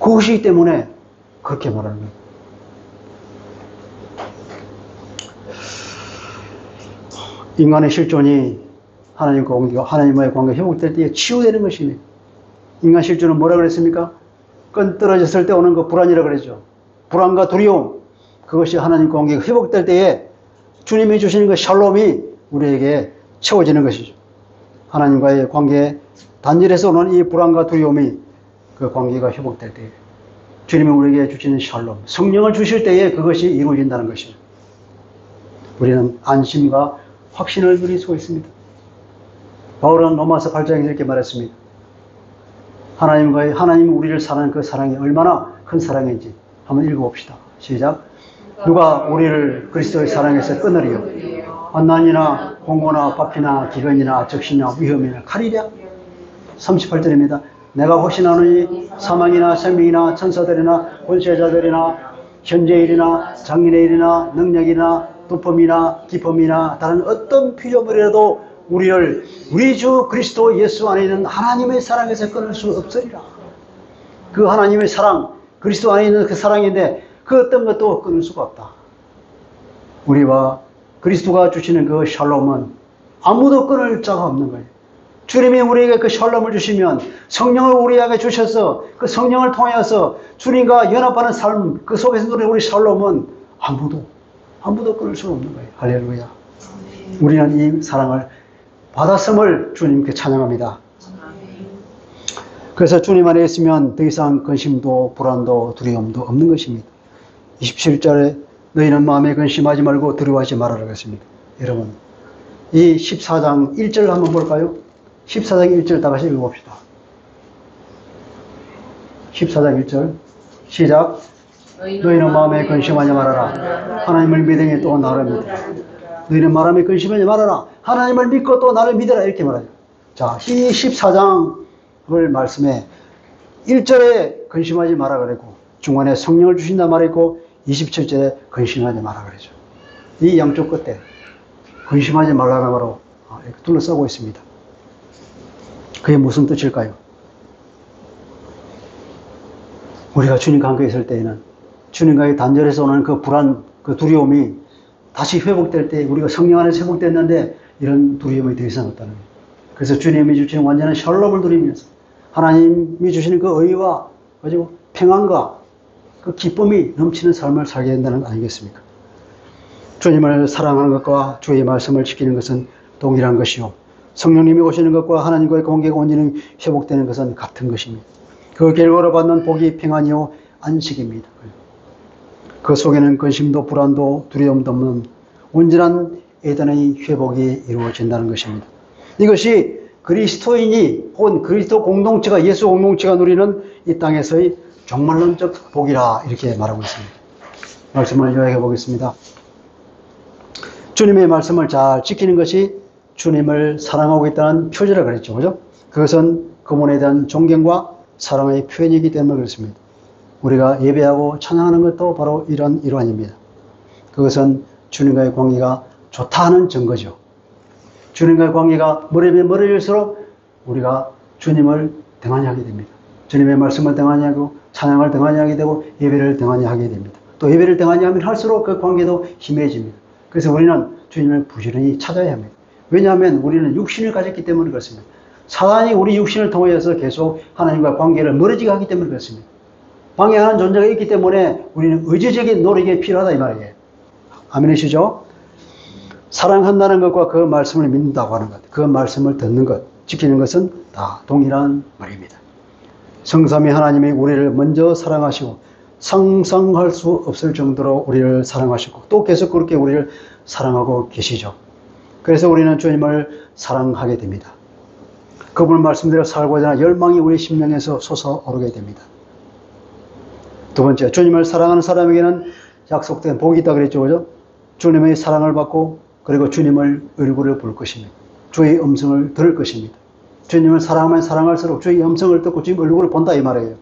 그것이기 때문에 그렇게 말하는 거예요. 인간의 실존이 하나님과의 관계가 회복될 때에 치유되는 것이네. 인간 실존은 뭐라 그랬습니까? 끈 떨어졌을 때 오는 그 불안이라고 그랬죠. 불안과 두려움. 그것이 하나님과 관계가 회복될 때에 주님이 주시는 그 샬롬이 우리에게 채워지는 것이죠. 하나님과의 관계에 단절해서 오는 이 불안과 두려움이 그 관계가 회복될 때에 주님이 우리에게 주시는 샬롬, 성령을 주실 때에 그것이 이루어진다는 것이죠. 우리는 안심과 확신을 누릴 수 있습니다. 바울은 로마서 8장에서 이렇게 말했습니다. 하나님이 우리를 사랑하는 그 사랑이 얼마나 큰 사랑인지 한번 읽어봅시다. 시작. 누가 우리를 그리스도의 사랑에서 끊으리요? 환난이나 공고나 박해나 기근이나 적신이나 위험이나 칼이랴? 38절입니다. 내가 확신하노니 사망이나 생명이나 천사들이나 권세자들이나 현재의 일이나 장인의 일이나 능력이나 두품이나 기품이나 다른 어떤 피조물이라도 우리를 우리 주 그리스도 예수 안에 있는 하나님의 사랑에서 끊을 수 없으리라. 그 하나님의 사랑, 그리스도 안에 있는 그 사랑인데 그 어떤 것도 끊을 수가 없다. 우리와 그리스도가 주시는 그 샬롬은 아무도 끊을 자가 없는 거예요. 주님이 우리에게 그 샬롬을 주시면 성령을 우리에게 주셔서 그 성령을 통하여서 주님과 연합하는 삶, 그 속에서 누리는 우리 샬롬은 아무도 끊을 수 없는 거예요. 할렐루야. 우리는 이 사랑을 받았음을 주님께 찬양합니다. 그래서 주님 안에 있으면 더 이상 근심도 불안도 두려움도 없는 것입니다. 27절에 너희는 마음에 근심하지 말고 두려워하지 말아라 그랬습니다. 여러분, 이 14장 1절 한번 볼까요? 14장 1절 다 같이 읽어봅시다. 14장 1절 시작. 너희는 마음에 근심하지 말아라. 하나님을 믿으니 또 나를 믿으라. 너희는 마음에 근심하지 말아라. 하나님을 믿고 또 나를 믿으라. 이렇게 말하죠. 자, 이 14장을 말씀에 1절에 근심하지 마라 그랬고 중간에 성령을 주신다 말했고 27절에 근심하지 마라 그랬죠. 이 양쪽 끝에 근심하지 말라는 말로 이렇게 둘러싸고 있습니다. 그게 무슨 뜻일까요? 우리가 주님과 함께 있을 때에는 주님과의 단절에서 오는 그 불안, 그 두려움이 다시 회복될 때 우리가 성령 안에서 회복됐는데 이런 두려움이 더 이상 없다는 거예요. 그래서 주님이 주시는 완전한 샬롬을 누리면서 하나님이 주시는 그 의와 그리고 평안과 그 기쁨이 넘치는 삶을 살게 된다는 거 아니겠습니까? 주님을 사랑하는 것과 주의 말씀을 지키는 것은 동일한 것이요. 성령님이 오시는 것과 하나님과의 관계가 온전히 회복되는 것은 같은 것입니다. 그 결과로 받는 복이 평안이요 안식입니다. 그 속에는 근심도 불안도 두려움도 없는 온전한 에덴의 회복이 이루어진다는 것입니다. 이것이 그리스도인이 혹은 그리스도 공동체가 예수 공동체가 누리는 이 땅에서의 종말론적 복이라 이렇게 말하고 있습니다. 말씀을 요약해 보겠습니다. 주님의 말씀을 잘 지키는 것이 주님을 사랑하고 있다는 표지라 그랬죠. 그죠? 그것은 그분에 대한 존경과 사랑의 표현이기 때문에 그렇습니다. 우리가 예배하고 찬양하는 것도 바로 이런 일환입니다. 그것은 주님과의 관계가 좋다 하는 증거죠. 주님과의 관계가 멀어지면 멀어질수록 우리가 주님을 등한히 하게 됩니다. 주님의 말씀을 등한히 하고 찬양을 등한히 하게 되고 예배를 등한히 하게 됩니다. 또 예배를 등한히 하면 할수록 그 관계도 희미해집니다. 그래서 우리는 주님을 부지런히 찾아야 합니다. 왜냐하면 우리는 육신을 가졌기 때문에 그렇습니다. 사단이 우리 육신을 통해서 계속 하나님과 관계를 멀어지게 하기 때문에 그렇습니다. 방해하는 존재가 있기 때문에 우리는 의지적인 노력이 필요하다 이 말이에요. 아멘이시죠? 사랑한다는 것과 그 말씀을 믿는다고 하는 것, 그 말씀을 듣는 것, 지키는 것은 다 동일한 말입니다. 성삼위 하나님이 우리를 먼저 사랑하시고 상상할 수 없을 정도로 우리를 사랑하시고 또 계속 그렇게 우리를 사랑하고 계시죠. 그래서 우리는 주님을 사랑하게 됩니다. 그분의 말씀대로 살고자 하는 열망이 우리 심령에서 솟아오르게 됩니다. 두 번째, 주님을 사랑하는 사람에게는 약속된 복이 있다 그랬죠. 그죠? 주님의 사랑을 받고 그리고 주님을 얼굴을 볼 것입니다. 주의 음성을 들을 것입니다. 주님을 사랑하면 사랑할수록 주의 음성을 듣고 주님 얼굴을 본다 이 말이에요.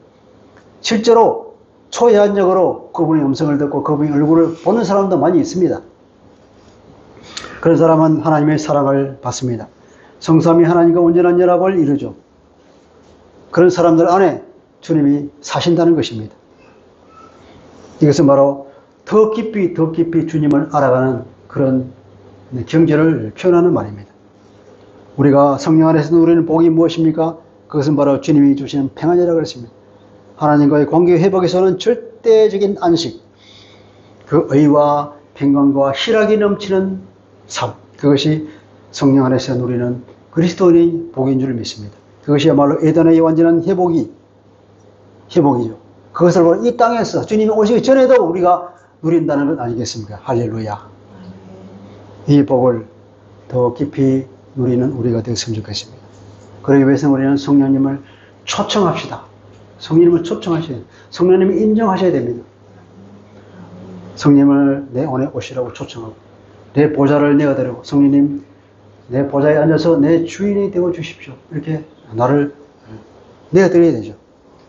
실제로 초예한적으로 그분의 음성을 듣고 그분의 얼굴을 보는 사람도 많이 있습니다. 그런 사람은 하나님의 사랑을 받습니다. 성삼위 하나님과 온전한 연합을 이루죠. 그런 사람들 안에 주님이 사신다는 것입니다. 이것은 바로 더 깊이 주님을 알아가는 그런 경제를 표현하는 말입니다. 우리가 성령 안에서 누리는 복이 무엇입니까? 그것은 바로 주님이 주시는 평안이라고 그랬습니다. 하나님과의 관계 회복에서는 절대적인 안식, 그 의와 평강과 희락이 넘치는 삶, 그것이 성령 안에서 누리는 그리스도인의 복인 줄 믿습니다. 그것이야말로 에덴의 완전한 회복이죠. 그것을 바로 이 땅에서 주님이 오시기 전에도 우리가 누린다는 것 아니겠습니까? 할렐루야. 이 복을 더 깊이 누리는 우리가 되었으면 좋겠습니다. 그러기 위해서 우리는 성령님을 초청합시다. 성령님을 초청하셔야 됩니다. 성령님이 인정하셔야 됩니다. 성령님을 내 안에 오시라고 초청하고 내 보좌를 내어드리고 성령님 내 보좌에 앉아서 내 주인이 되어 주십시오. 이렇게 나를 내어드려야 되죠.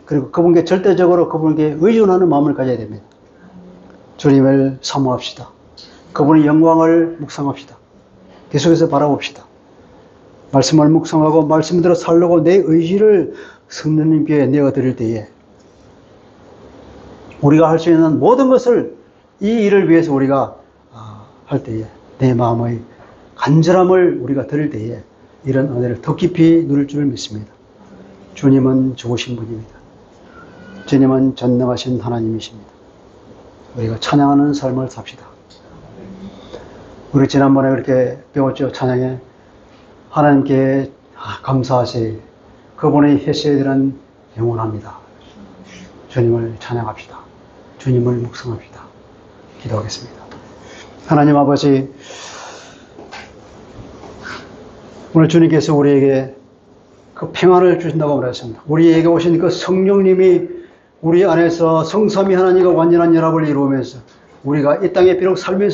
그리고 그분께 절대적으로 그분께 의존하는 마음을 가져야 됩니다. 주님을 사모합시다. 그분의 영광을 묵상합시다. 계속해서 바라봅시다. 말씀을 묵상하고 말씀대로 살려고 내 의지를 성령님께 내어드릴 때에 우리가 할 수 있는 모든 것을 이 일을 위해서 우리가 할 때에 내 마음의 간절함을 우리가 드릴 때에 이런 은혜를 더 깊이 누릴 줄 믿습니다. 주님은 좋으신 분입니다. 주님은 전능하신 하나님이십니다. 우리가 찬양하는 삶을 삽시다. 우리 지난번에 그렇게 배웠죠. 찬양에 하나님께 감사하시 그분의 헤세드는 영원합니다. 주님을 찬양합시다. 주님을 묵상합시다. 기도하겠습니다. 하나님 아버지, 오늘 주님께서 우리에게 그 평안을 주신다고 말했습니다. 우리에게 오신 그 성령님이 우리 안에서 성삼위 하나님과 완전한 연합을 이루면서 우리가 이 땅에 비록 살면서